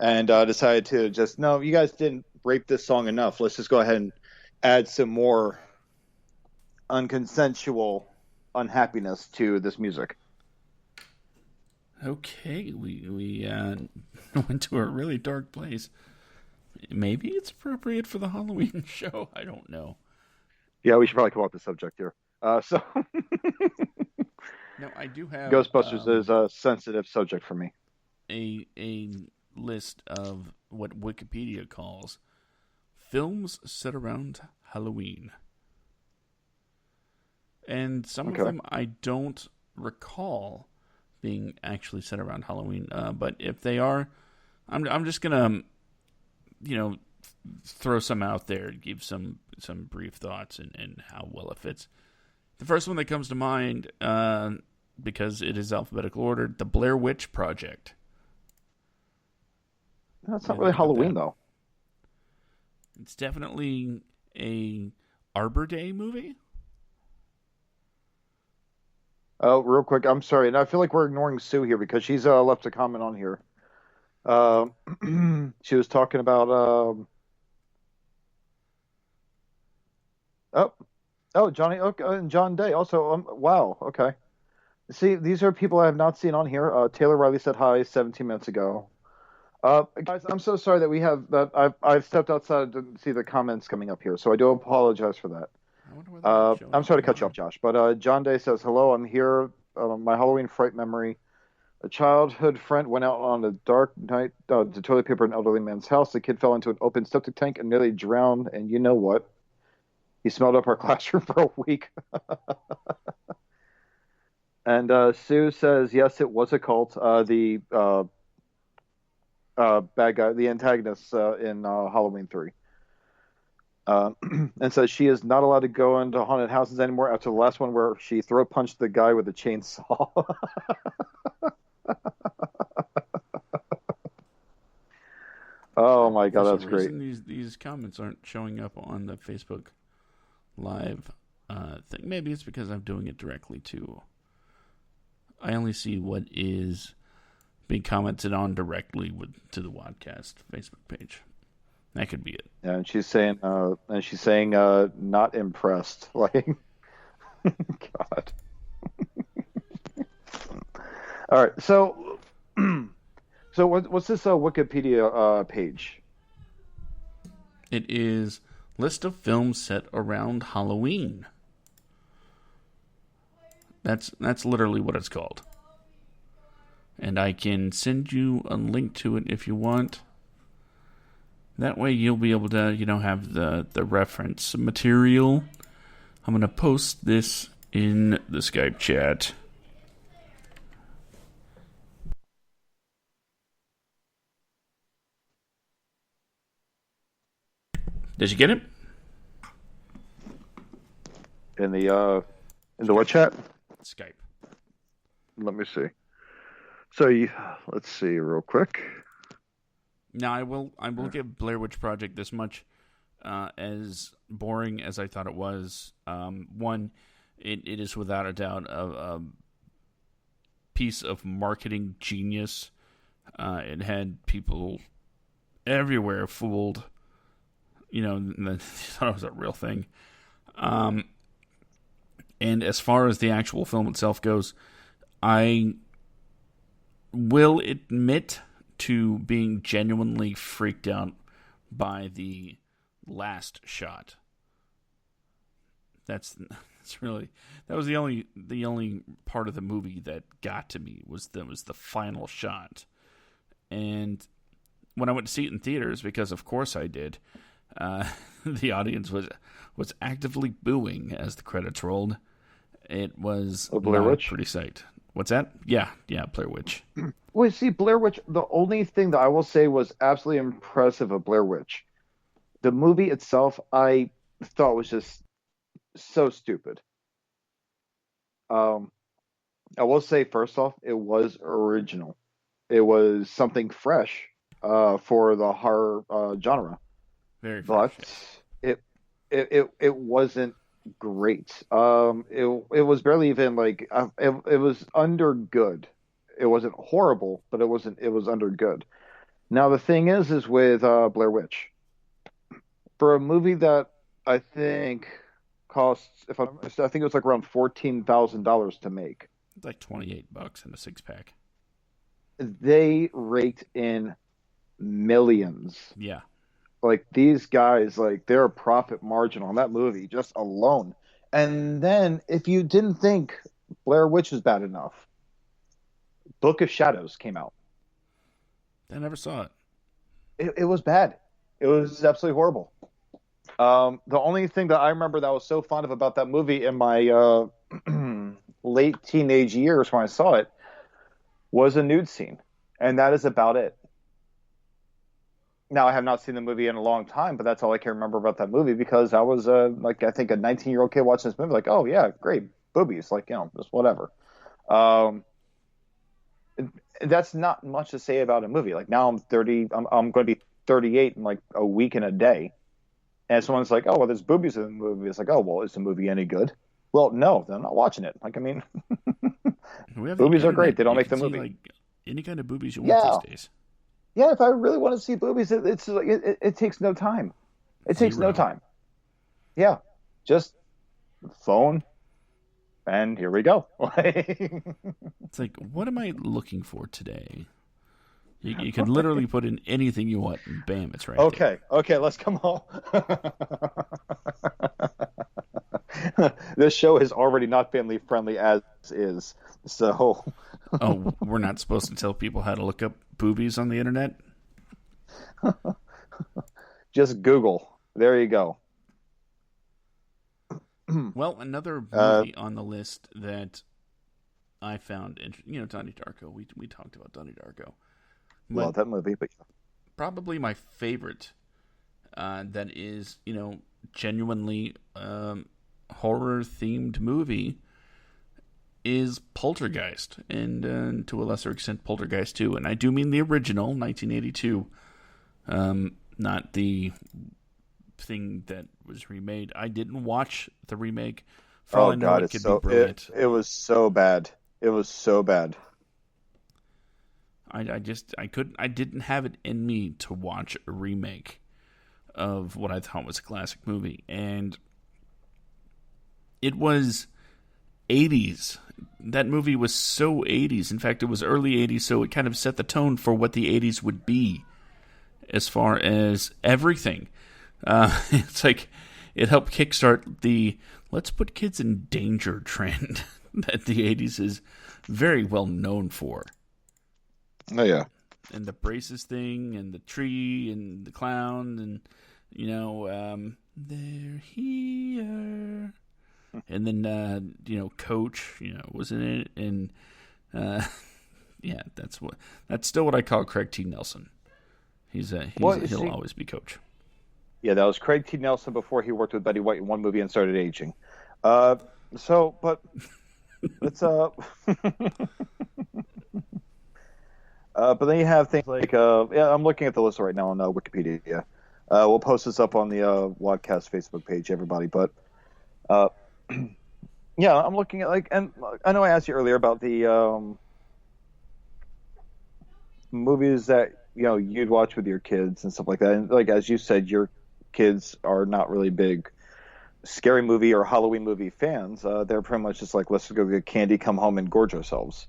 and decided to just, no, you guys didn't rape this song enough. Let's just go ahead and add some more unconsensual unhappiness to this music. Okay, we went to a really dark place. Maybe it's appropriate for the Halloween show. I don't know. Yeah, we should probably come off the subject here. So now I do have Ghostbusters is a sensitive subject for me. A list of what Wikipedia calls films set around Halloween, and some of them I don't recall being actually set around Halloween. But if they are, I'm just gonna throw some out there, give some brief thoughts and how well it fits. The first one that comes to mind, because it is alphabetical ordered, the Blair Witch Project. That's not really Halloween, though. It's definitely a Arbor Day movie. Oh, real quick, I'm sorry. And I feel like we're ignoring Sue here because she's left a comment on here. She was talking about... Johnny Oak and John Day. Also, wow, okay. See, these are people I have not seen on here. Taylor Riley said hi 17 minutes ago. Guys, I'm so sorry that we have that. I've stepped outside to see the comments coming up here, so I do apologize for that. I'm sorry to cut you off, Josh, but John Day says, hello, I'm here. My Halloween fright memory. A childhood friend went out on a dark night to toilet paper an elderly man's house. The kid fell into an open septic tank and nearly drowned, and you know what? He smelled up our classroom for a week. And Sue says, yes, it was a cult. The bad guy, the antagonist in Halloween 3. And says she is not allowed to go into haunted houses anymore after the last one where she throat punched the guy with a chainsaw. Oh my god, that's great. These comments aren't showing up on the Facebook Live thing. Maybe it's because I'm doing it directly to. I only see what is being commented on directly to the WADcast Facebook page. That could be it. Yeah, and she's saying, not impressed. Like, God. All right, so, what's this Wikipedia page? It is list of films set around Halloween. That's literally what it's called. And I can send you a link to it if you want. That way you'll be able to, have the reference material. I'm going to post this in the Skype chat. Did you get it? In the what chat? Skype. Let me see. So let's see real quick. Now I will give Blair Witch Project this much. As boring as I thought it was, one, it is without a doubt a piece of marketing genius. It had people everywhere fooled. They thought it was a real thing. And as far as the actual film itself goes, I will admit to being genuinely freaked out by the last shot. That was the only part of the movie that got to me was the final shot. And when I went to see it in theaters, because of course I did, the audience was actively booing as the credits rolled. It was Blair Witch? Pretty sight. What's that? Yeah, Blair Witch. Well, see, Blair Witch, the only thing that I will say was absolutely impressive of Blair Witch, the movie itself, I thought was just so stupid. I will say, first off, it was original. It was something fresh for the horror genre. Very fresh. But it wasn't great. It was barely even like it was under good. It wasn't horrible, but it was under good. Now the thing is with Blair Witch, for a movie that I think costs, I think it was like around $14,000 to make. It's like $28 in a 6-pack. They raked in millions. Yeah. Like these guys, like their profit margin on that movie just alone. And then if you didn't think Blair Witch was bad enough, Book of Shadows came out. I never saw it. It was bad. It was absolutely horrible. The only thing that I remember that I was so fond of about that movie in my late teenage years when I saw it was a nude scene. And that is about it. Now, I have not seen the movie in a long time, but that's all I can remember about that movie because I was, I think a 19-year-old kid watching this movie, like, oh, yeah, great, boobies, like, just whatever. That's not much to say about a movie. Like, now I'm 30, I'm going to be 38 in, like, a week and a day. And someone's like, oh, well, there's boobies in the movie. It's like, oh, well, is the movie any good? Well, no, I'm not watching it. Like, I mean, boobies are great. They don't make the movie. Like, any kind of boobies you want these days. Yeah, if I really want to see boobies, it takes no time. It takes no time. Yeah, just phone, and here we go. It's like, what am I looking for today? You can literally put in anything you want, and bam, it's right there. Okay, let's come on. This show is already not family friendly as is, so. Oh, we're not supposed to tell people how to look up boobies on the internet? Just Google. There you go. Well, another movie on the list that I found Donnie Darko. We talked about Donnie Darko. Love that movie, but probably my favorite that is, genuinely horror themed movie is Poltergeist, and to a lesser extent Poltergeist 2. And I do mean the original, 1982, not the thing that was remade. I didn't watch the remake. For all I know, it could be brilliant. It was so bad. It was so bad. I didn't have it in me to watch a remake. of what I thought was a classic movie. And it was 80s. That movie was so 80s. In fact, it was early 80s, so it kind of set the tone for what the 80s would be as far as everything. It's like it helped kickstart the let's put kids in danger trend that the 80s is very well known for. Oh, yeah. And the braces thing, and the tree, and the clown, and, they're here. And then, Coach, was in it. And, yeah, that's still what I call Craig T. Nelson. He'll always be Coach. Yeah, that was Craig T. Nelson before he worked with Betty White in one movie and started aging. But it's but then you have things like I'm looking at the list right now on Wikipedia. We'll post this up on the WADcast Facebook page, everybody. But yeah, I'm looking at and I know I asked you earlier about the movies that you'd watch with your kids and stuff like that. And as you said, your kids are not really big scary movie or Halloween movie fans. They're pretty much just like, let's go get candy, come home, and gorge ourselves.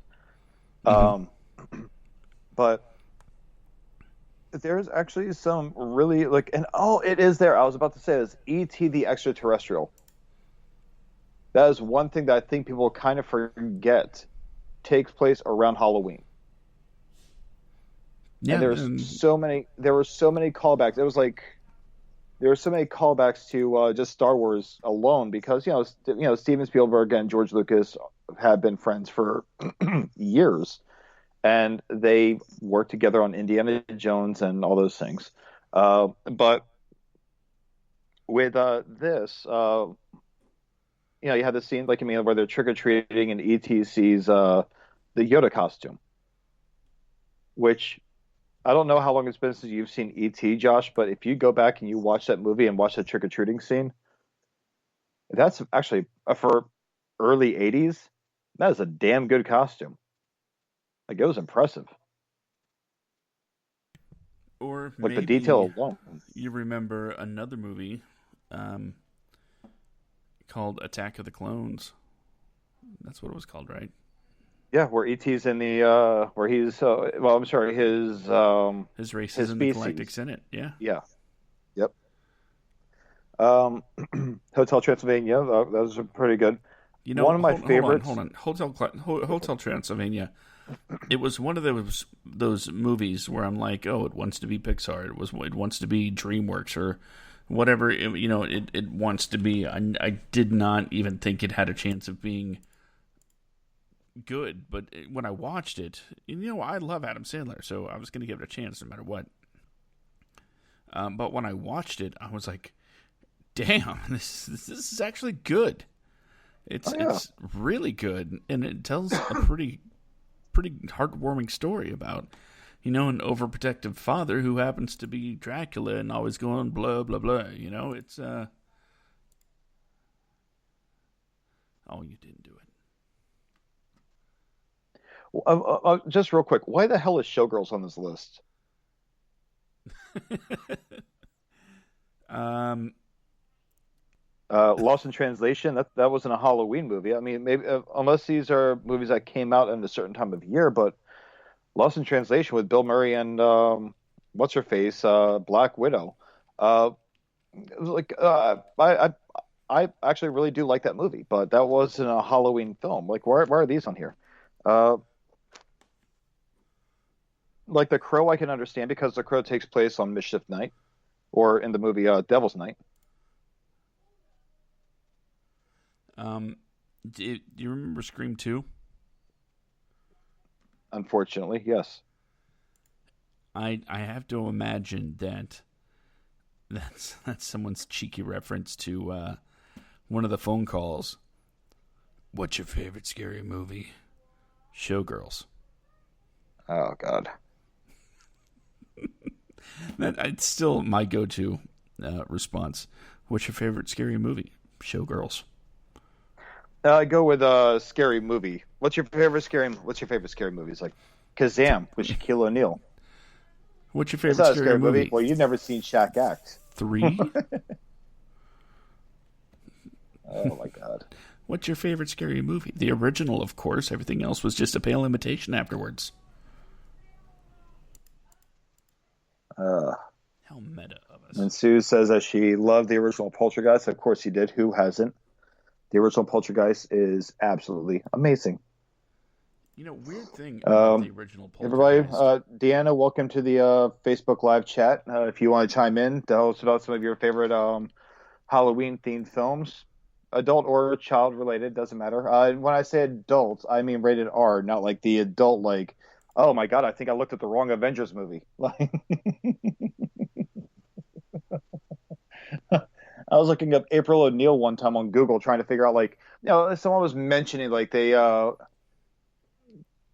Mm-hmm. But there's actually some really it is there. I was about to say this, E.T. the Extraterrestrial. That is one thing that I think people kind of forget takes place around Halloween. Yeah, and there were so many callbacks. It was like there were so many callbacks to just Star Wars alone because Steven Spielberg and George Lucas have been friends for years. And they worked together on Indiana Jones and all those things. But with this, you had the scene, where they're trick-or-treating and E.T. sees the Yoda costume. Which, I don't know how long it's been since you've seen E.T., Josh, but if you go back and you watch that movie and watch the trick-or-treating scene, that's actually, for early 80s, that is a damn good costume. It was impressive. Or maybe the detail alone. You remember another movie called Attack of the Clones. That's what it was called, right? Yeah, where E.T.'s in the where he's his race is in the Galactic Senate. Yeah. Yeah. Yep. Hotel Transylvania. That was pretty good. One of my favorites. Hold on. Hotel Transylvania. It was one of those movies where I'm like, oh, it wants to be Pixar. It wants to be DreamWorks or whatever. It wants to be. I did not even think it had a chance of being good. But when I watched it, I love Adam Sandler, so I was going to give it a chance no matter what. But when I watched it, I was like, damn, this is actually good. It's really good, and it tells a pretty heartwarming story about, an overprotective father who happens to be Dracula and always going blah, blah, blah. It's, oh, you didn't do it. Just real quick, why the hell is Showgirls on this list? Lost in Translation, that wasn't a Halloween movie. I mean, maybe unless these are movies that came out at a certain time of year, but Lost in Translation with Bill Murray and what's her face, Black Widow. It was I actually really do like that movie, but that wasn't a Halloween film. Why are these on here? The Crow, I can understand because The Crow takes place on Mischief Night, or in the movie Devil's Night. Do you remember Scream 2? Unfortunately, yes. I have to imagine that's someone's cheeky reference to one of the phone calls. What's your favorite scary movie? Showgirls. Oh God. It's still my go-to response. What's your favorite scary movie? Showgirls. I go with a scary movie. What's your favorite scary movie? It's like Kazam with Shaquille O'Neal. What's your favorite scary movie? Well, you've never seen Shaq act. 3? Oh my god. What's your favorite scary movie? The original, of course. Everything else was just a pale imitation afterwards. How meta of us. And Sue says that she loved the original Poltergeist. Of course she did. Who hasn't? The original Poltergeist is absolutely amazing. Weird thing about the original Poltergeist. Everybody, Deanna, welcome to the Facebook Live chat. If you want to chime in, tell us about some of your favorite Halloween-themed films. Adult or child-related, doesn't matter. When I say adult, I mean rated R, not like the adult, like, oh my god, I think I looked at the wrong Avengers movie. Like, I was looking up April O'Neil one time on Google trying to figure out, like, someone was mentioning, like, I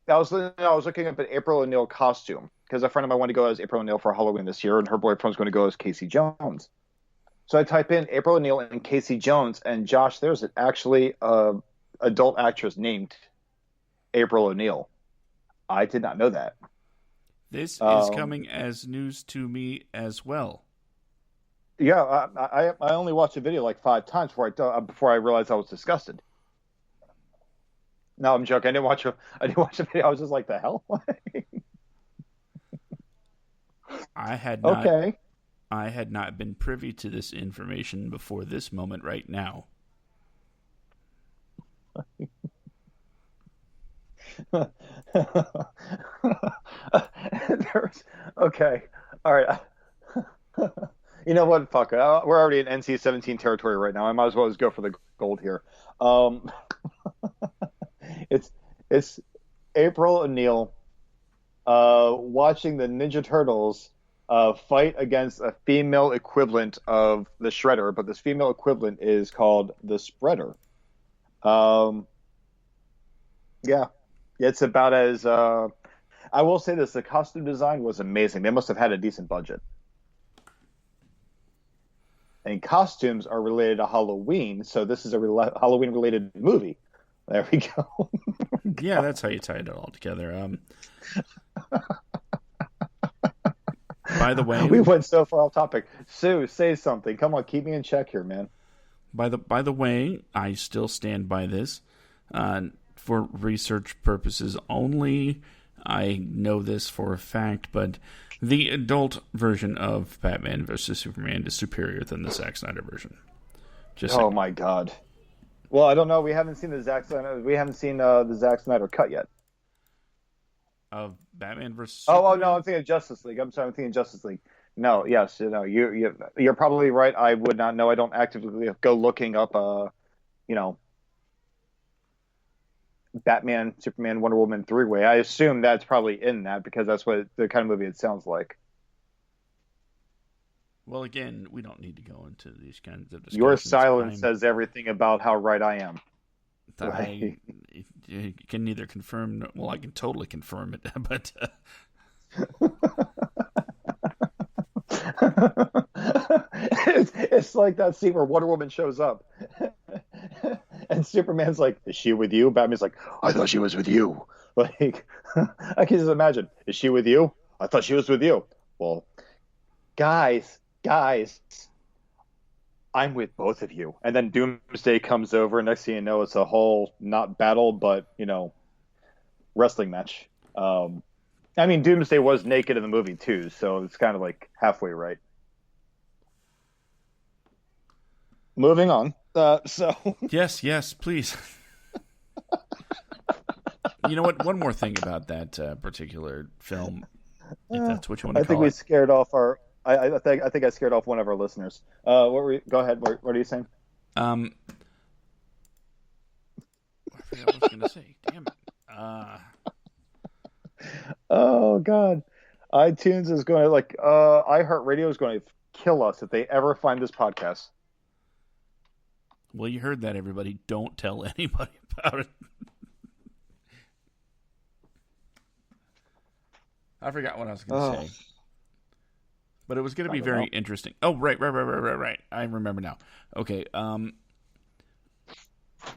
was looking up an April O'Neil costume because a friend of mine wanted to go as April O'Neil for Halloween this year, and her boyfriend was going to go as Casey Jones. So I type in April O'Neil and Casey Jones, and Josh, there's actually an adult actress named April O'Neil. I did not know that. This is coming as news to me as well. Yeah, I only watched the video like 5 times before I realized I was disgusted. No, I'm joking. I didn't watch the video. I was just like, the hell? I had not. Okay. I had not been privy to this information before this moment right now. Okay. All right. You know what? Fuck it. We're already in NC-17 territory right now. I might as well just go for the gold here. It's April O'Neil watching the Ninja Turtles fight against a female equivalent of the Shredder, but this female equivalent is called the Spreader. Yeah, it's about as I will say this: the costume design was amazing. They must have had a decent budget. And costumes are related to Halloween, so this is a Halloween-related movie. There we go. Yeah, that's how you tie it all together. By the way, we went so far off topic. Sue, say something. Come on, keep me in check here, man. By the way, I still stand by this. For research purposes only, I know this for a fact, but the adult version of Batman vs. Superman is superior than the Zack Snyder version. My god. Well, I don't know. We haven't seen the Zack Snyder cut yet. Of Batman vs. Superman? Oh no, I'm thinking Justice League. I'm thinking Justice League. No, yes, you're probably right. I would not know. I don't actively go looking up, Batman, Superman, Wonder Woman 3-way. I assume that's probably in that because that's what the kind of movie it sounds like. Well, again, we don't need to go into these kinds of discussions. Your silence says everything about how right I am. I can neither confirm. Well, I can totally confirm it, but it's like that scene where Wonder Woman shows up, and Superman's like, "Is she with you?" Batman's like, "I thought she was with you." Like, I can just imagine, "Is she with you?" "I thought she was with you." Well, guys, I'm with both of you. And then Doomsday comes over, and next thing you know, it's a whole, not battle, but, wrestling match. I mean, Doomsday was naked in the movie, too, so it's kind of like halfway right. Moving on. Yes, please. You know what? One more thing about that particular film, if that's what you want to call it. I think we scared off our... I think I scared off one of our listeners. Go ahead. What are you saying? I forgot what I was going to say. Damn it. Oh God, iTunes is going to iHeartRadio is going to kill us if they ever find this podcast. Well, you heard that, everybody. Don't tell anybody about it. I forgot what I was going to say. But it was going to be very interesting. Oh, right. I remember now. Okay.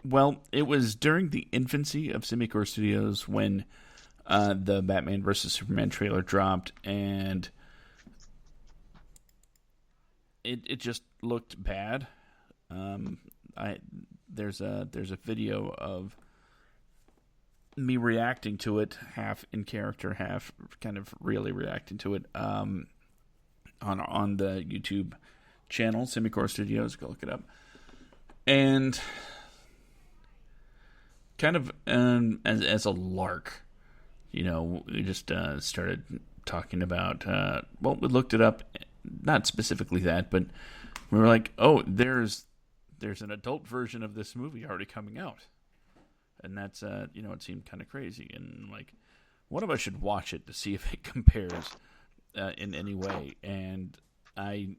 Well, it was during the infancy of Semicore Studios when the Batman vs. Superman trailer dropped, and it just looked bad. There's a video of me reacting to it, half in character, half kind of really reacting to it, on the YouTube channel, Semicore Studios. Go look it up. And kind of as a lark, we just started talking about. We looked it up, not specifically that, but we were like, oh, there's an adult version of this movie already coming out. And that's, it seemed kind of crazy. And, like, one of us should watch it to see if it compares in any way. And I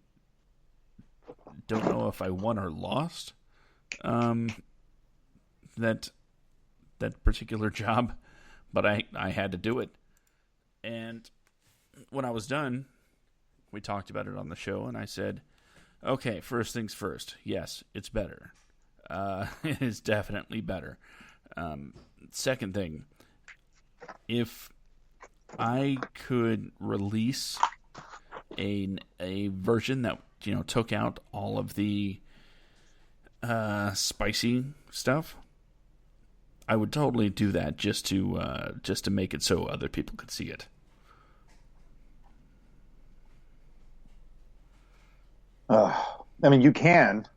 don't know if I won or lost that particular job, but I had to do it. And when I was done, we talked about it on the show, and I said, okay, first things first. Yes, it's better. It is definitely better. Second thing, if I could release a version that took out all of the spicy stuff, I would totally do that just to make it so other people could see it. You can.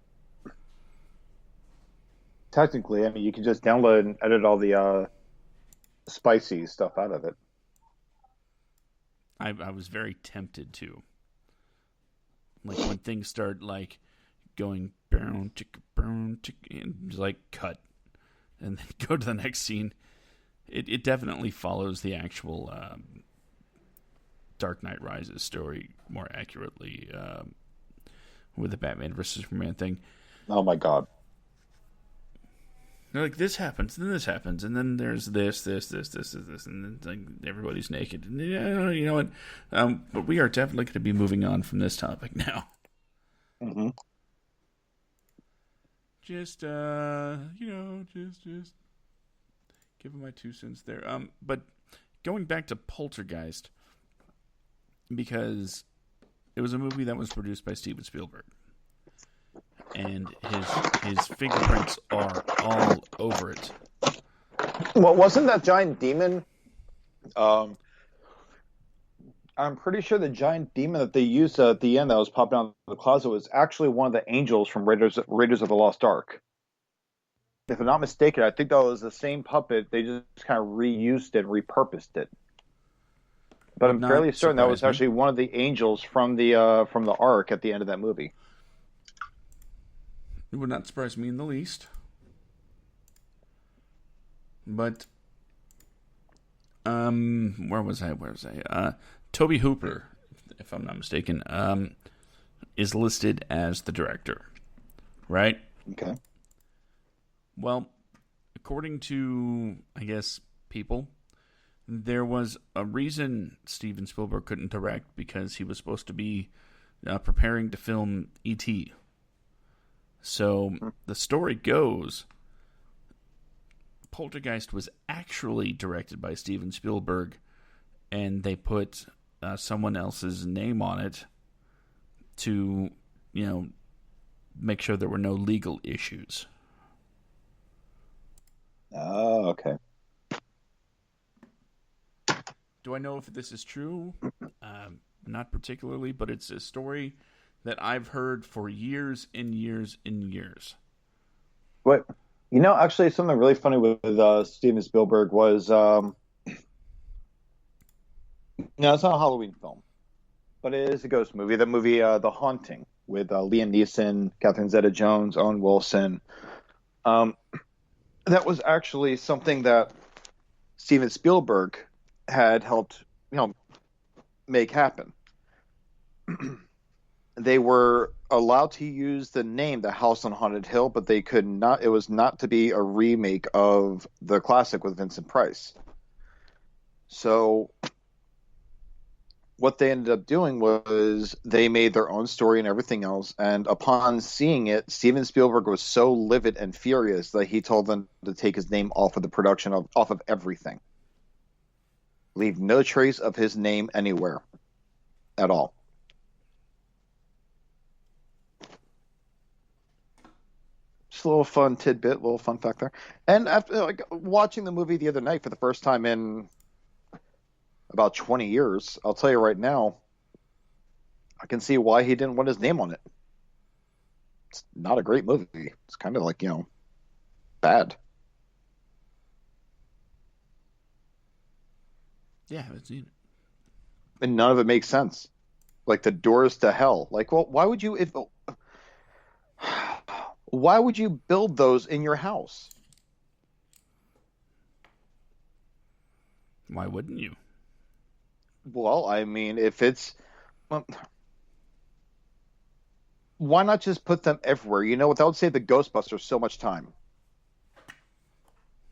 Technically, you can just download and edit all the spicy stuff out of it. I was very tempted to. Like, when things start, like, going, and just, like, cut, and then go to the next scene. It definitely follows the actual Dark Knight Rises story more accurately with the Batman vs. Superman thing. Oh, my God. They're like, this happens, then this happens, and then there's this, and then like everybody's naked. And, you know what? But we are definitely going to be moving on from this topic now. Mm-hmm. Just giving my 2 cents there. But going back to Poltergeist, because it was a movie that was produced by Steven Spielberg. And his fingerprints are all over it. Well, wasn't that giant demon? I'm pretty sure the giant demon that they used at the end that was popping out of the closet was actually one of the angels from Raiders of the Lost Ark. If I'm not mistaken, I think that was the same puppet. They just kind of reused it, repurposed it. But I'm fairly certain that was actually one of the angels from the Ark at the end of that movie. It would not surprise me in the least. But, where was I? Tobe Hooper, if I'm not mistaken, is listed as the director. Right? Okay. Well, according to, I guess, people, there was a reason Steven Spielberg couldn't direct, because he was supposed to be preparing to film E.T., So the story goes, Poltergeist was actually directed by Steven Spielberg, and they put someone else's name on it to, make sure there were no legal issues. Oh, okay. Do I know if this is true? Not particularly, but it's a story that I've heard for years and years and years. What? Actually, something really funny with Steven Spielberg was, it's not a Halloween film, but it is a ghost movie. The movie, The Haunting, with Liam Neeson, Catherine Zeta-Jones, Owen Wilson. That was actually something that Steven Spielberg had helped, make happen. They were allowed to use the name The House on Haunted Hill, but they could not. It was not to be a remake of the classic with Vincent Price. So what they ended up doing was they made their own story and everything else. And upon seeing it, Steven Spielberg was so livid and furious that he told them to take his name off of the production, off of everything. Leave no trace of his name anywhere at all. Just a little fun tidbit, little fun fact there. And after like watching the movie the other night for the first time in about 20 years, I'll tell you right now, I can see why he didn't want his name on it. It's not a great movie. It's kind of like, bad. Yeah, I haven't seen it. And none of it makes sense. Like the doors to hell. Like, well, why would you build those in your house? Why wouldn't you? Well, I mean, if it's well, why not just put them everywhere? You know what? That would save the Ghostbusters so much time.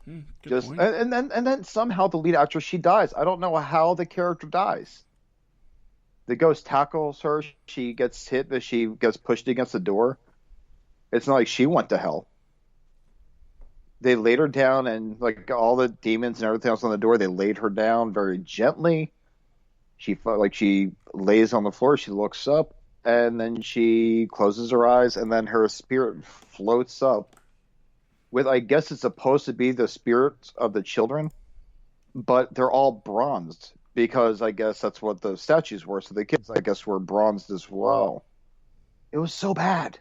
Good Just point. and then somehow the lead actress she dies. I don't know how the character dies. The ghost tackles her. She gets hit. That she gets pushed against the door. It's not like she went to hell. They laid her down, and like all the demons and everything else on the door, they laid her down very gently. She felt like she lays on the floor. She looks up, and then she closes her eyes, and then her spirit floats up with, I guess it's supposed to be the spirits of the children, but they're all bronzed because I guess that's what the statues were. So the kids, I guess, were bronzed as well. It was so bad.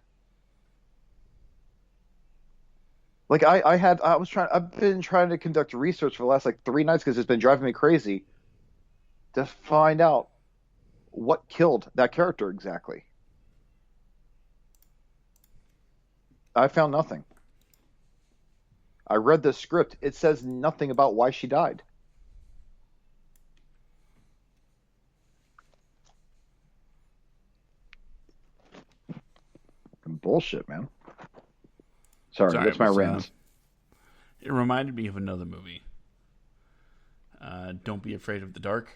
Like I've been trying to conduct research for the last like 3 nights because it's been driving me crazy to find out what killed that character exactly. I found nothing. I read the script. It says nothing about why she died. Bullshit, man. Sorry, Sorry, that's my rant. it reminded me of another movie. Don't Be Afraid of the Dark.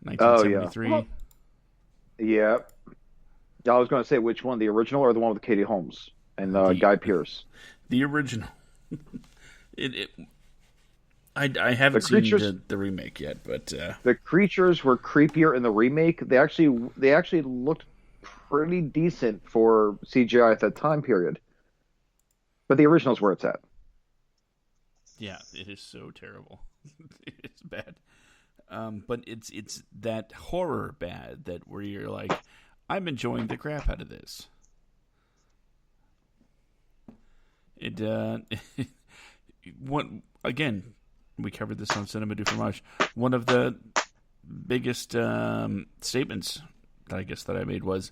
Oh yeah. 1973. Well, yeah. I was going to say which one, the original or the one with Katie Holmes and the Guy Pearce. the original. it I haven't The seen creatures, the remake yet, but the creatures were creepier in the remake. They actually looked pretty decent for CGI at that time period. But the original's where it's at. yeah, it is so terrible. It's bad. But it's that horror bad that where you're like, I'm enjoying the crap out of this. It one again, we covered this on Cinema du Fromage. One of the biggest statements that I guess that I made was,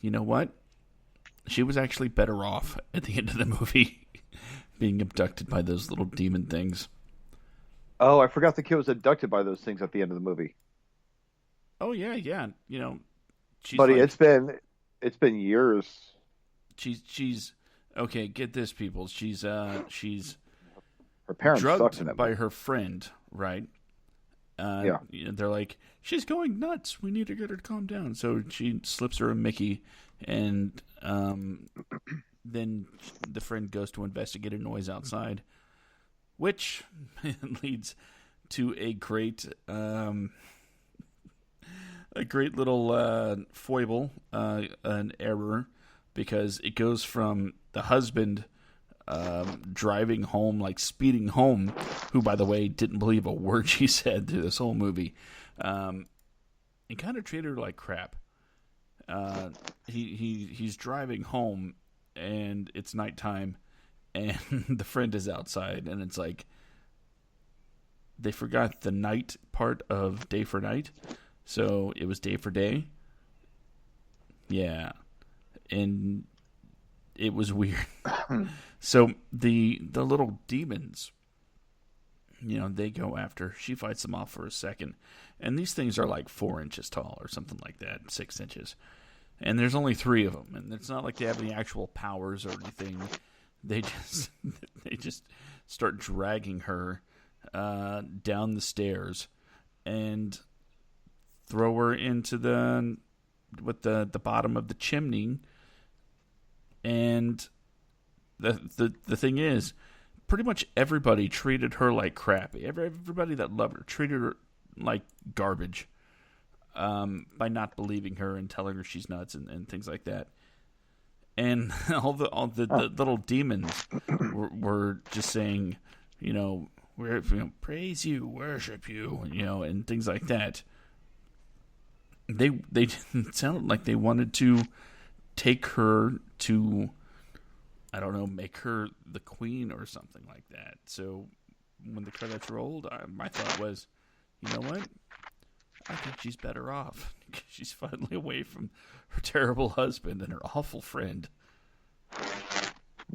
you know what? She was actually better off at the end of the movie being abducted by those little demon things. Oh, I forgot the kid was abducted by those things at the end of the movie. Oh yeah, yeah. She's Buddy, like it's been years. she's okay. Get this, people. She's Her parents sucked in drugged that by movie. her friend, right? Yeah. They're like, she's going nuts. We need to get her to calm down. So she slips her a Mickey, and then the friend goes to investigate a noise outside, which leads to a great little foible, an error, because it goes from the husband driving home, like speeding home, who, by the way, didn't believe a word she said through this whole movie, and kind of treated her like crap. He's driving home, and it's nighttime, and the friend is outside, and it's like they forgot the night part of day for night, so it was day for day. Yeah, and it was weird. So the little demons, they go after. She fights them off for a second, and these things are like 4 inches tall or something like that, 6 inches. And there's only 3 of them, and it's not like they have any actual powers or anything. They just they just start dragging her down the stairs and throw her into the bottom of the chimney. And the thing is, pretty much everybody treated her like crap. Everybody that loved her treated her like garbage, by not believing her and telling her she's nuts and things like that. and the little demons were just saying, praise you, worship you, and things like that. They didn't sound like they wanted to take her to, I don't know, make her the queen or something like that. So when the credits rolled, my thought was, you know what? I think she's better off. She's finally away from her terrible husband and her awful friend.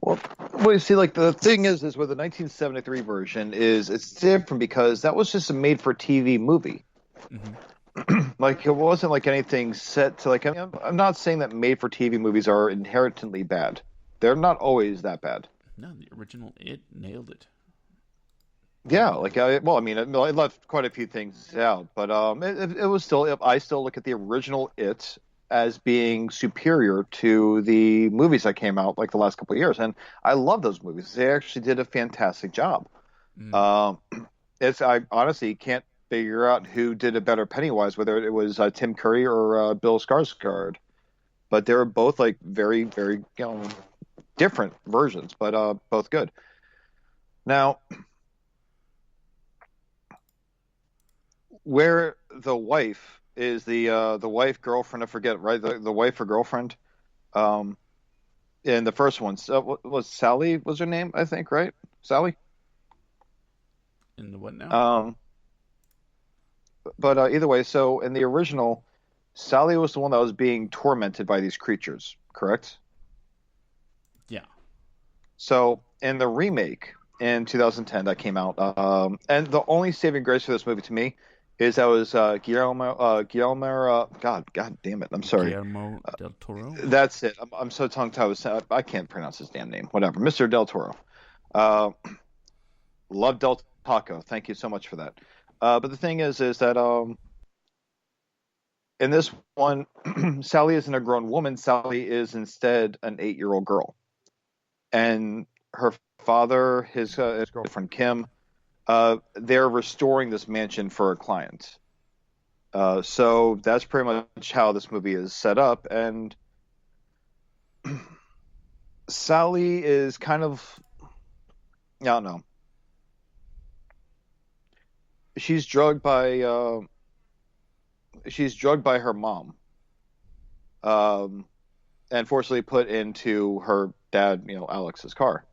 Well, you see, like the thing is with the 1973 version it's different because that was just a made-for-TV movie. Mm-hmm. Like it wasn't like anything set to like. I'm not saying that made-for-TV movies are inherently bad. They're not always that bad. No, the original It nailed it. Yeah, I left quite a few things out, but it was still. I still look at the original It as being superior to the movies that came out like the last couple of years, and I love those movies. They actually did a fantastic job. I honestly can't figure out who did a better Pennywise, whether it was Tim Curry or Bill Skarsgård, but they were both like very, very different versions, but both good. Now, where the wife is the wife girlfriend, I forget, right? The wife or girlfriend, in the first one, was Sally was her name, I think, right? Sally. In the what now? But either way, so in the original, Sally was the one that was being tormented by these creatures, correct? Yeah. So in the remake in 2010 that came out, and the only saving grace for this movie to me is that was Guillermo. God damn it! I'm sorry. Guillermo del Toro. That's it. I'm so tongue-tied. I can't pronounce his damn name. Whatever, Mr. Del Toro. Love Del Taco. Thank you so much for that. But the thing is that in this one, Sally isn't a grown woman. Sally is instead an 8-year-old girl, and her father, his girlfriend Kim, they're restoring this mansion for a client. So that's pretty much how this movie is set up, and Sally is kind of, I don't know. She's drugged by her mom, and forcibly put into her dad, Alex's car.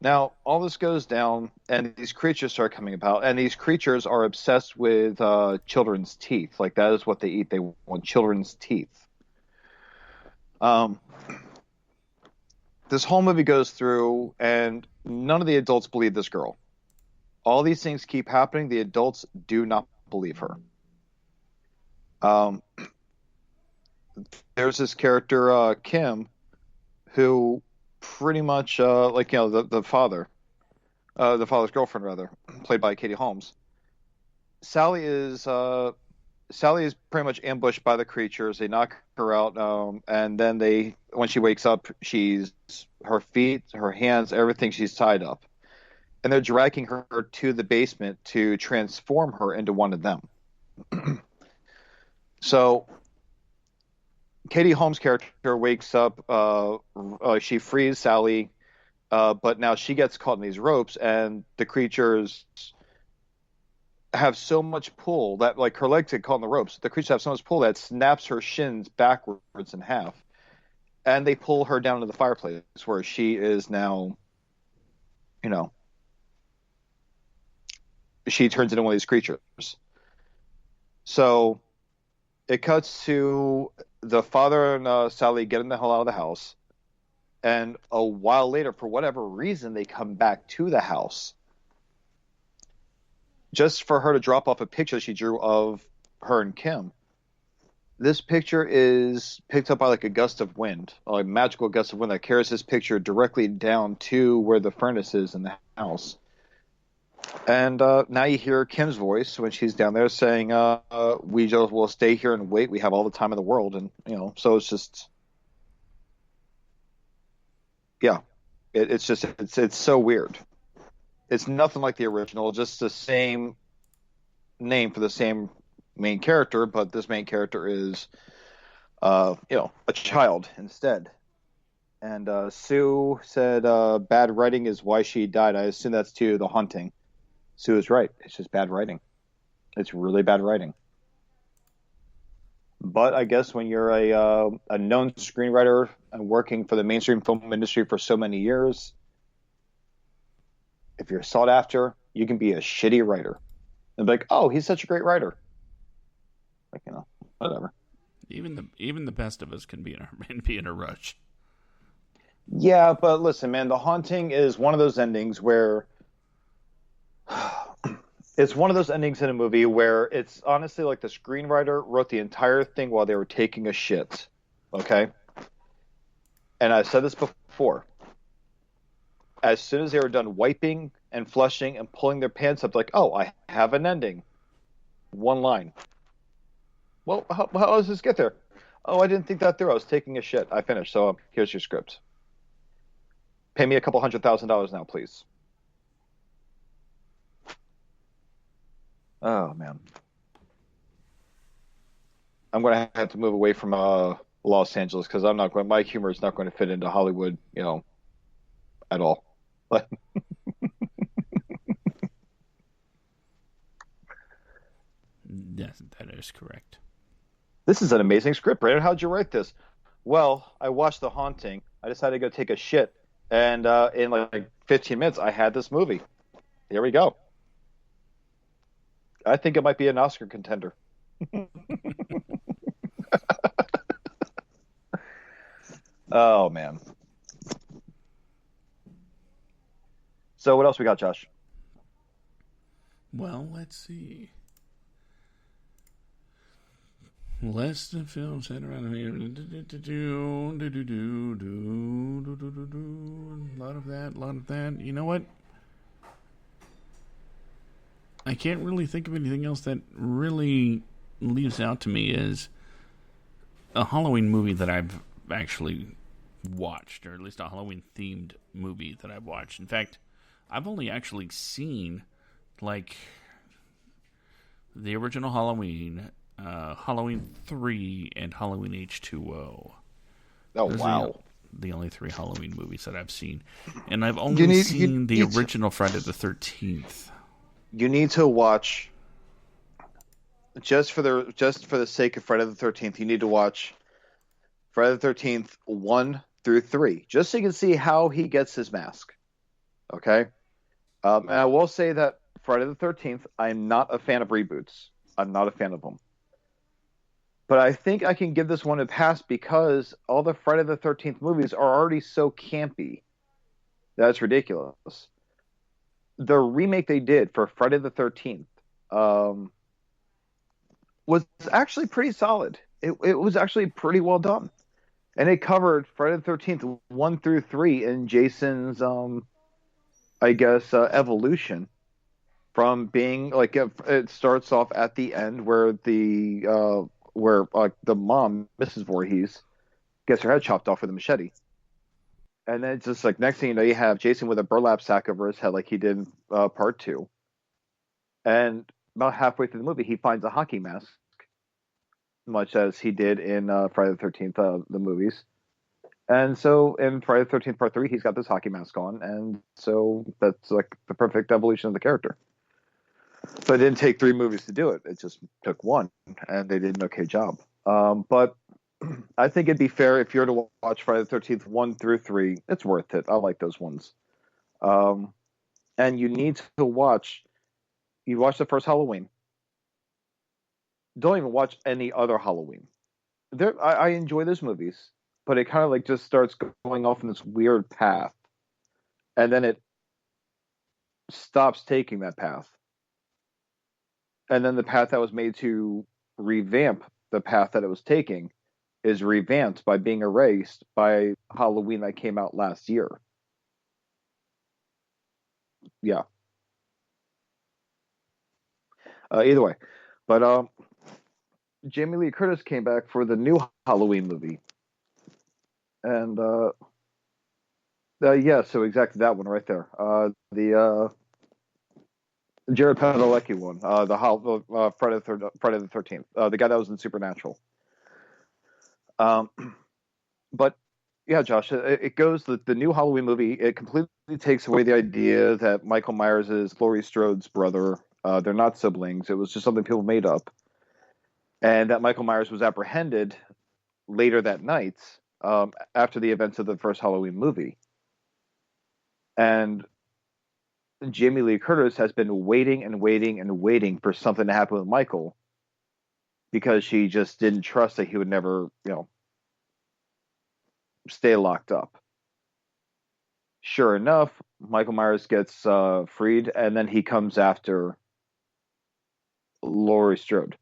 Now, all this goes down, and these creatures start coming about, and these creatures are obsessed with children's teeth. Like, that is what they eat. They want children's teeth. This whole movie goes through, and none of the adults believe this girl. All these things keep happening. The adults do not believe her. There's this character, Kim, who pretty much, the father's girlfriend, rather, played by Katie Holmes. Sally is pretty much ambushed by the creatures. They knock her out, and then when she wakes up, her feet, her hands, everything, she's tied up. And they're dragging her to the basement to transform her into one of them. So Katie Holmes' character wakes up. She frees Sally, but now she gets caught in these ropes, and the creatures have so much pull that, like, her legs get caught in the ropes. The creatures have so much pull that snaps her shins backwards in half, and they pull her down to the fireplace where she is now, she turns into one of these creatures. So it cuts to the father and Sally getting the hell out of the house. And a while later, for whatever reason, they come back to the house just for her to drop off a picture she drew of her and Kim. This picture is picked up by like a gust of wind, a magical gust of wind that carries this picture directly down to where the furnace is in the house. And now you hear Kim's voice when she's down there saying, we just will stay here and wait. We have all the time in the world. And, so it's just, yeah, it's so weird. It's nothing like the original, just the same name for the same main character, but this main character is, a child instead. And Sue said bad writing is why she died. I assume that's to The Haunting. Sue is right. It's just bad writing. It's really bad writing. But I guess when you're a known screenwriter and working for the mainstream film industry for so many years, if you're sought after, you can be a shitty writer. And be like, oh, he's such a great writer. Like, whatever. Even the best of us can be be in a rush. Yeah, but listen, man, The Haunting is one of those endings where it's one of those endings in a movie where it's honestly like the screenwriter wrote the entire thing while they were taking a shit. Okay? And I said this before. As soon as they were done wiping and flushing and pulling their pants up, like, oh, I have an ending. One line. Well, how does this get there? Oh, I didn't think that through. I was taking a shit. I finished. So here's your script. Pay me a couple $100,000 now, please. Oh man, I'm gonna have to move away from Los Angeles because I'm not going. My humor is not going to fit into Hollywood, at all. Like, Yes, that is correct. this is an amazing script, Brandon. How'd you write this? Well, I watched The Haunting. I decided to go take a shit, and in like 15 minutes, I had this movie. Here we go. I think it might be an Oscar contender. Oh man. So what else we got, Josh? Well, let's see. Less than films head around here. A lot of that, a lot of that. You know what? I can't really think of anything else that really leaves out to me as a Halloween movie that I've actually watched, or at least a Halloween themed movie that I've watched. In fact, I've only actually seen like the original Halloween, Halloween 3, and Halloween H2O. Oh Those wow. are the only 3 Halloween movies that I've seen. And I've only seen the original Friday the 13th. You need to watch just for the sake of Friday the 13th. You need to watch Friday the 13th 1 through 3, just so you can see how he gets his mask. Okay. And I will say that Friday the 13th, I'm not a fan of reboots. I'm not a fan of them. But I think I can give this one a pass because all the Friday the 13th movies are already so campy. That's ridiculous. The remake they did for Friday the 13th was actually pretty solid. It was actually pretty well done. And it covered Friday the 13th 1 through 3 in Jason's, I guess, evolution from being like it starts off at the end where the mom, Mrs. Voorhees, gets her head chopped off with a machete. And then it's just like next thing you know, you have Jason with a burlap sack over his head, like he did in part 2. And about halfway through the movie, he finds a hockey mask, much as he did in Friday the 13th, the movies. And so in Friday the 13th Part 3, he's got this hockey mask on. And so that's like the perfect evolution of the character. So it didn't take 3 movies to do it. It just took 1, and they did an okay job. But I think it'd be fair if you're to watch Friday the 13th 1 through 3. It's worth it. I like those ones. And you need to watch. You watch the first Halloween. Don't even watch any other Halloween. I enjoy those movies, but it kind of like just starts going off in this weird path, and then it stops taking that path. And then the path that was made to revamp the path that it was taking is revamped by being erased by Halloween that came out last year. Yeah. Either way. But Jamie Lee Curtis came back for the new Halloween movie. And yeah, so exactly that one right there. The Jared Padalecki one. The Friday the 13th. The guy that was in Supernatural. But Yeah, Josh, it goes the new Halloween movie. It completely takes away the idea that Michael Myers is Laurie Strode's brother. They're not siblings. It was just something people made up, and that Michael Myers was apprehended later that night, after the events of the first Halloween movie. And Jamie Lee Curtis has been waiting and waiting and waiting for something to happen with Michael because she just didn't trust that he would never, stay locked up. Sure enough, Michael Myers gets freed, and then he comes after Laurie Strode.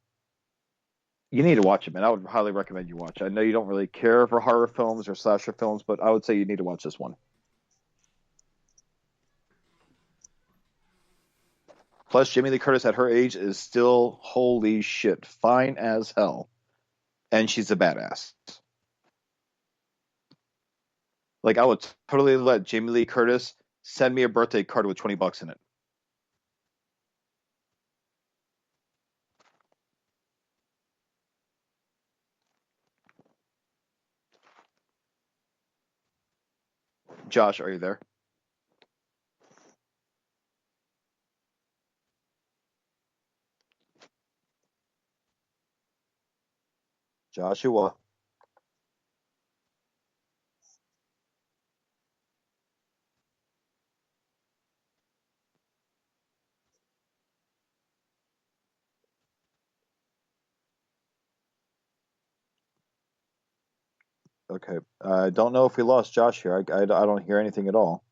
You need to watch it, man. I would highly recommend you watch it. I know you don't really care for horror films or slasher films, but I would say you need to watch this one. Plus, Jamie Lee Curtis at her age is still, holy shit, fine as hell. And she's a badass. Like, I would totally let Jamie Lee Curtis send me a birthday card with $20 in it. Josh, are you there? Joshua. Okay. I don't know if we lost Josh here. I don't hear anything at all.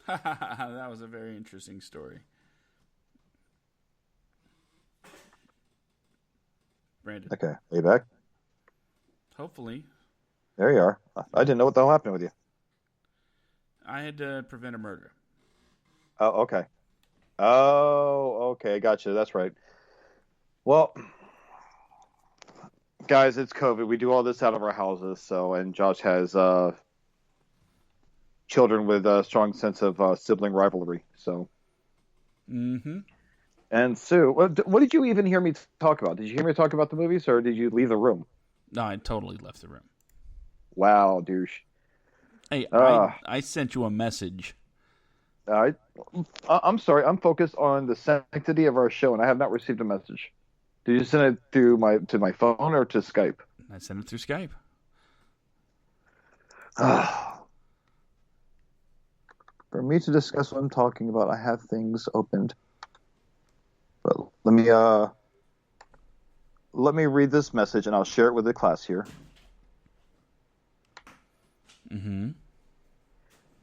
That was a very interesting story. Brandon. Okay. Are you back? Hopefully. There you are. I didn't know what the hell happened with you. I had to prevent a murder. Oh, okay. Oh, okay. Gotcha. That's right. Well, guys, it's COVID. We do all this out of our houses. So, and Josh has children with a strong sense of sibling rivalry. So, Mm-hmm. and Sue, what did you even hear me talk about? Did you hear me talk about the movies, or did you leave the room? No, I totally left the room. Wow, douche. Hey, I sent you a message. I'm sorry. I'm focused on the sanctity of our show, and I have not received a message. Did you send it through to my phone or to Skype? I sent it through Skype. For me to discuss what I'm talking about, I have things opened. But let me read this message, and I'll share it with the class here. Mm-hmm.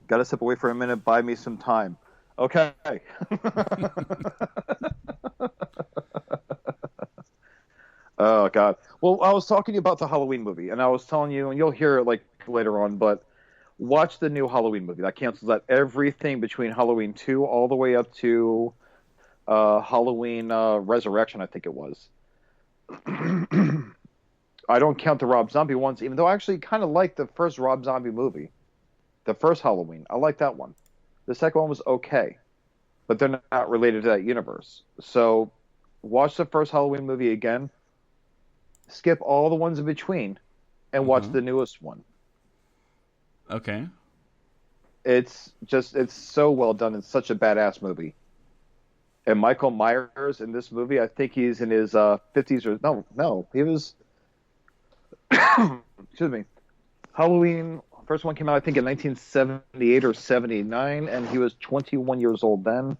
Got to step away for a minute. Buy me some time. Okay. Oh God. Well, I was talking to you about the Halloween movie, and I was telling you, and you'll hear it like later on, but watch the new Halloween movie. That cancels out everything between Halloween 2 all the way up to Halloween Resurrection, I think it was. I don't count the Rob Zombie ones, even though I actually kind of like the first Rob Zombie movie. The first Halloween. I like that one. The second one was okay, but they're not related to that universe. So watch the first Halloween movie again, skip all the ones in between, and watch the newest one. Okay. It's so well done. It's such a badass movie. And Michael Myers in this movie, I think he's in his 50s or no, he was excuse me. Halloween first one came out I think in 1978 or 79, and he was 21 years old then.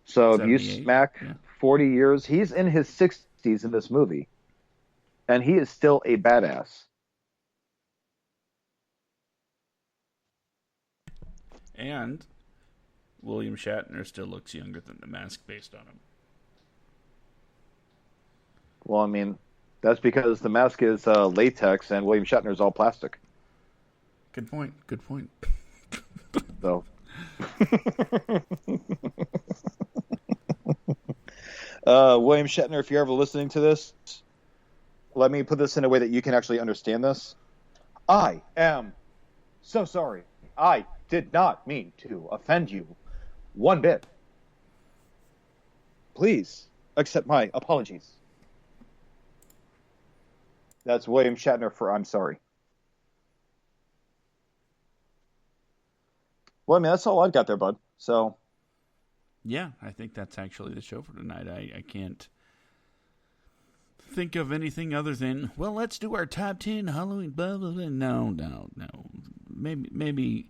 So if you smack 40 years, he's in his 60s in this movie, and he is still a badass. And William Shatner still looks younger than the mask based on him. Well, I mean, that's because the mask is latex and William Shatner is all plastic. Good point. Good point. So. William Shatner, if you're ever listening to this, let me put this in a way that you can actually understand this. I am so sorry. I did not mean to offend you one bit. Please accept my apologies. That's William Shatner for I'm sorry. Well, I mean, that's all I've got there, bud. So, yeah, I think that's actually the show for tonight. I can't think of anything other than, well, let's do our top 10 Halloween, blah, blah, blah. No. Maybe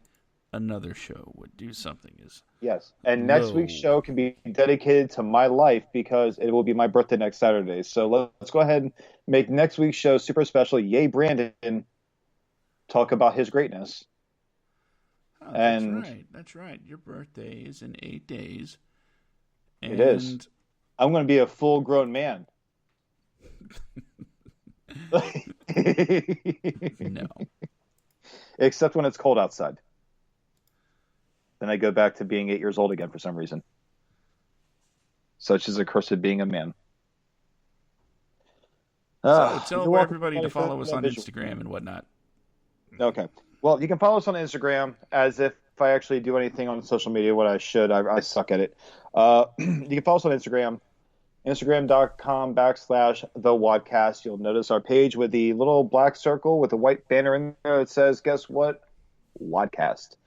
another show would do something as yes. And next low. week's show can be dedicated to my life because it will be my birthday next Saturday. So let's go ahead and make next week's show super special. Yay, Brandon. Talk about his greatness. Oh, And that's right. Your birthday is in 8 days. And it is. I'm going to be a full-grown man. No. Except when it's cold outside. Then I go back to being 8 years old again for some reason. Such is the curse of being a man. So tell everybody to follow us on Instagram and whatnot. Okay. Well, you can follow us on Instagram as if I actually do anything on social media, what I should. I suck at it. You can follow us on Instagram, Instagram.com/the WADcast. You'll notice our page with the little black circle with a white banner in there that says, guess what? WADcast.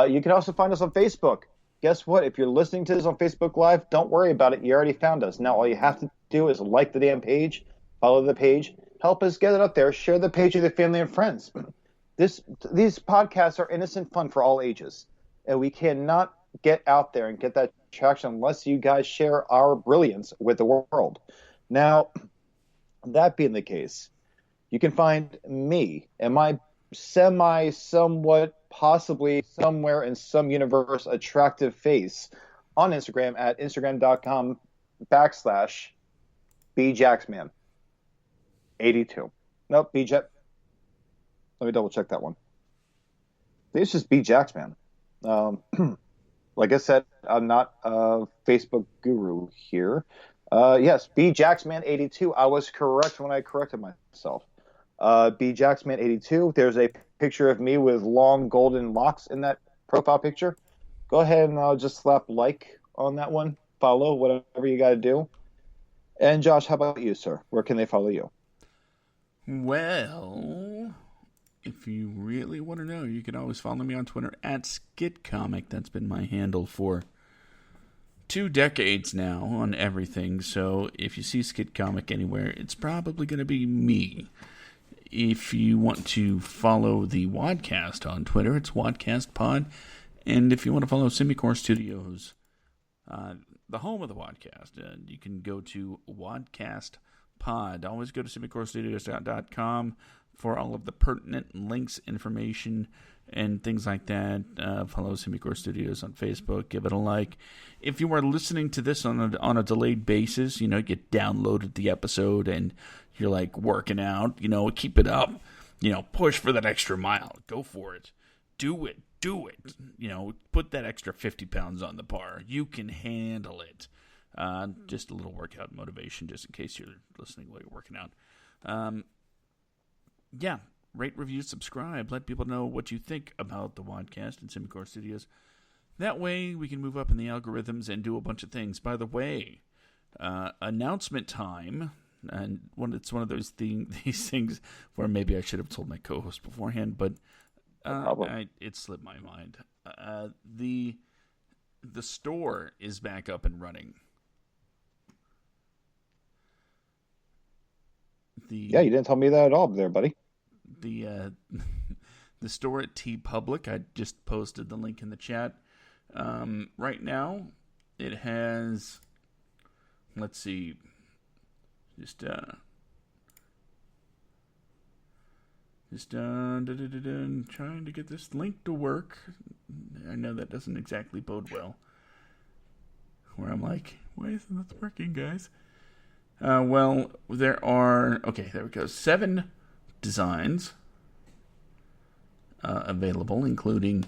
You can also find us on Facebook. Guess what? If you're listening to this on Facebook Live, don't worry about it. You already found us. Now all you have to do is like the damn page, follow the page, help us get it up there, share the page with your family and friends. These podcasts are innocent fun for all ages, and we cannot get out there and get that traction unless you guys share our brilliance with the world. Now, that being the case, you can find me and my somewhat, possibly somewhere in some universe attractive face on Instagram at Instagram.com/BJacksman82. Nope, BJ. Let me double check that one. I think it's just BJacksman. Like I said, I'm not a Facebook guru here. Yes, BJacksman82. I was correct when I corrected myself. BJacksman82. There's a picture of me with long golden locks in that profile picture. Go ahead and just slap like on that one. Follow, whatever you got to do. And Josh, how about you, sir? Where can they follow you? Well, if you really want to know, you can always follow me on Twitter at SkitComic. That's been my handle for 2 decades now on everything. So if you see SkitComic anywhere, it's probably going to be me. If you want to follow the WADcast on Twitter, it's WADcastPod. And if you want to follow Semicore Studios, the home of the WADcast, you can go to WADcastPod. Always go to SemicoreStudios.com for all of the pertinent links, information, and things like that. Follow Semicore Studios on Facebook. Give it a like. If you are listening to this on a delayed basis, you downloaded the episode and you're like working out, keep it up. Push for that extra mile. Go for it. Do it. Put that extra 50 pounds on the bar. You can handle it. Just a little workout motivation, just in case you're listening while you're working out. Yeah, rate, review, subscribe. Let people know what you think about the WADcast and Semicore Studios. That way, we can move up in the algorithms and do a bunch of things. By the way, announcement time, and it's one of those these things where maybe I should have told my co-host beforehand, but it slipped my mind. The store is back up and running. Yeah, you didn't tell me that at all there, buddy. The store at TeePublic, I just posted the link in the chat. Right now, it has, let's see, trying to get this link to work. I know that doesn't exactly bode well. Where I'm like, why isn't this working, guys? Well, there we go, 7 designs available, including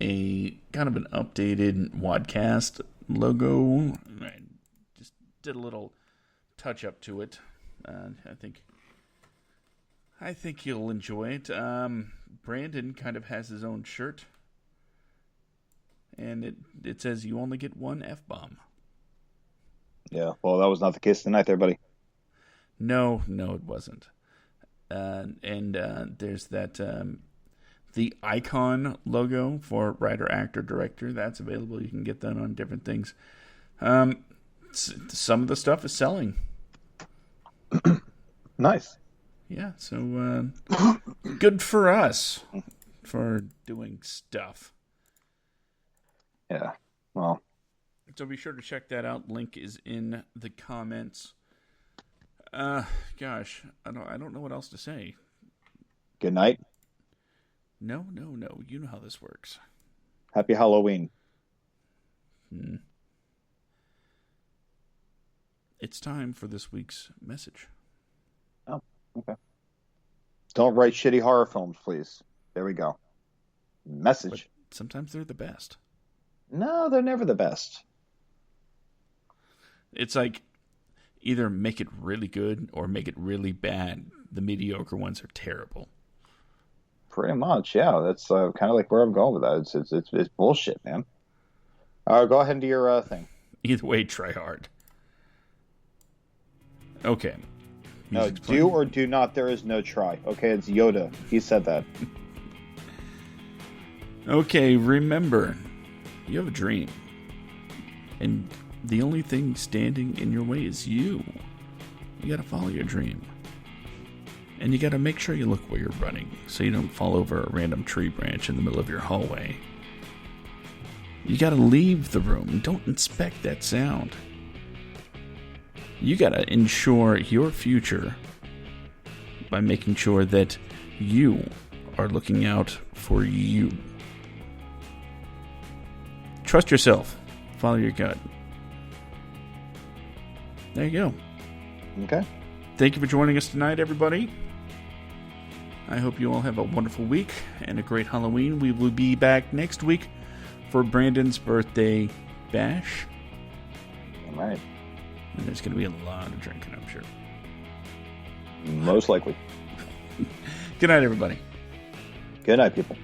a kind of an updated WADcast logo. I just did a little touch up to it. I think you'll enjoy it. Brandon kind of has his own shirt, and it says you only get one F-bomb. Yeah, well, that was not the case tonight there, buddy. No, it wasn't. there's that the icon logo for writer, actor, director. That's available. You can get that on different things. Some of the stuff is selling. Nice. Yeah, so good for us for doing stuff. Yeah. Well. So be sure to check that out. Link is in the comments. Gosh, I don't know what else to say. Good night. No. You know how this works. Happy Halloween. It's time for this week's message. Oh, okay. Don't write shitty horror films, please. There we go. Message. But sometimes they're the best. No, they're never the best. It's like either make it really good or make it really bad. The mediocre ones are terrible. Pretty much, yeah. That's kind of like where I'm going with that. It's bullshit, man. Go ahead and do your thing. Either way, try hard. Okay. No, do or do not. There is no try. Okay, it's Yoda. He said that. Okay, remember, you have a dream. And the only thing standing in your way is you. You gotta follow your dream. And you gotta make sure you look where you're running so you don't fall over a random tree branch in the middle of your hallway. You gotta leave the room. Don't inspect that sound. You gotta ensure your future by making sure that you are looking out for you. Trust yourself. Follow your gut. There you go. Okay. Thank you for joining us tonight, everybody. I hope you all have a wonderful week and a great Halloween. We will be back next week for Brandon's birthday bash. All right. And there's going to be a lot of drinking, I'm sure. Most likely. Good night, everybody. Good night, people.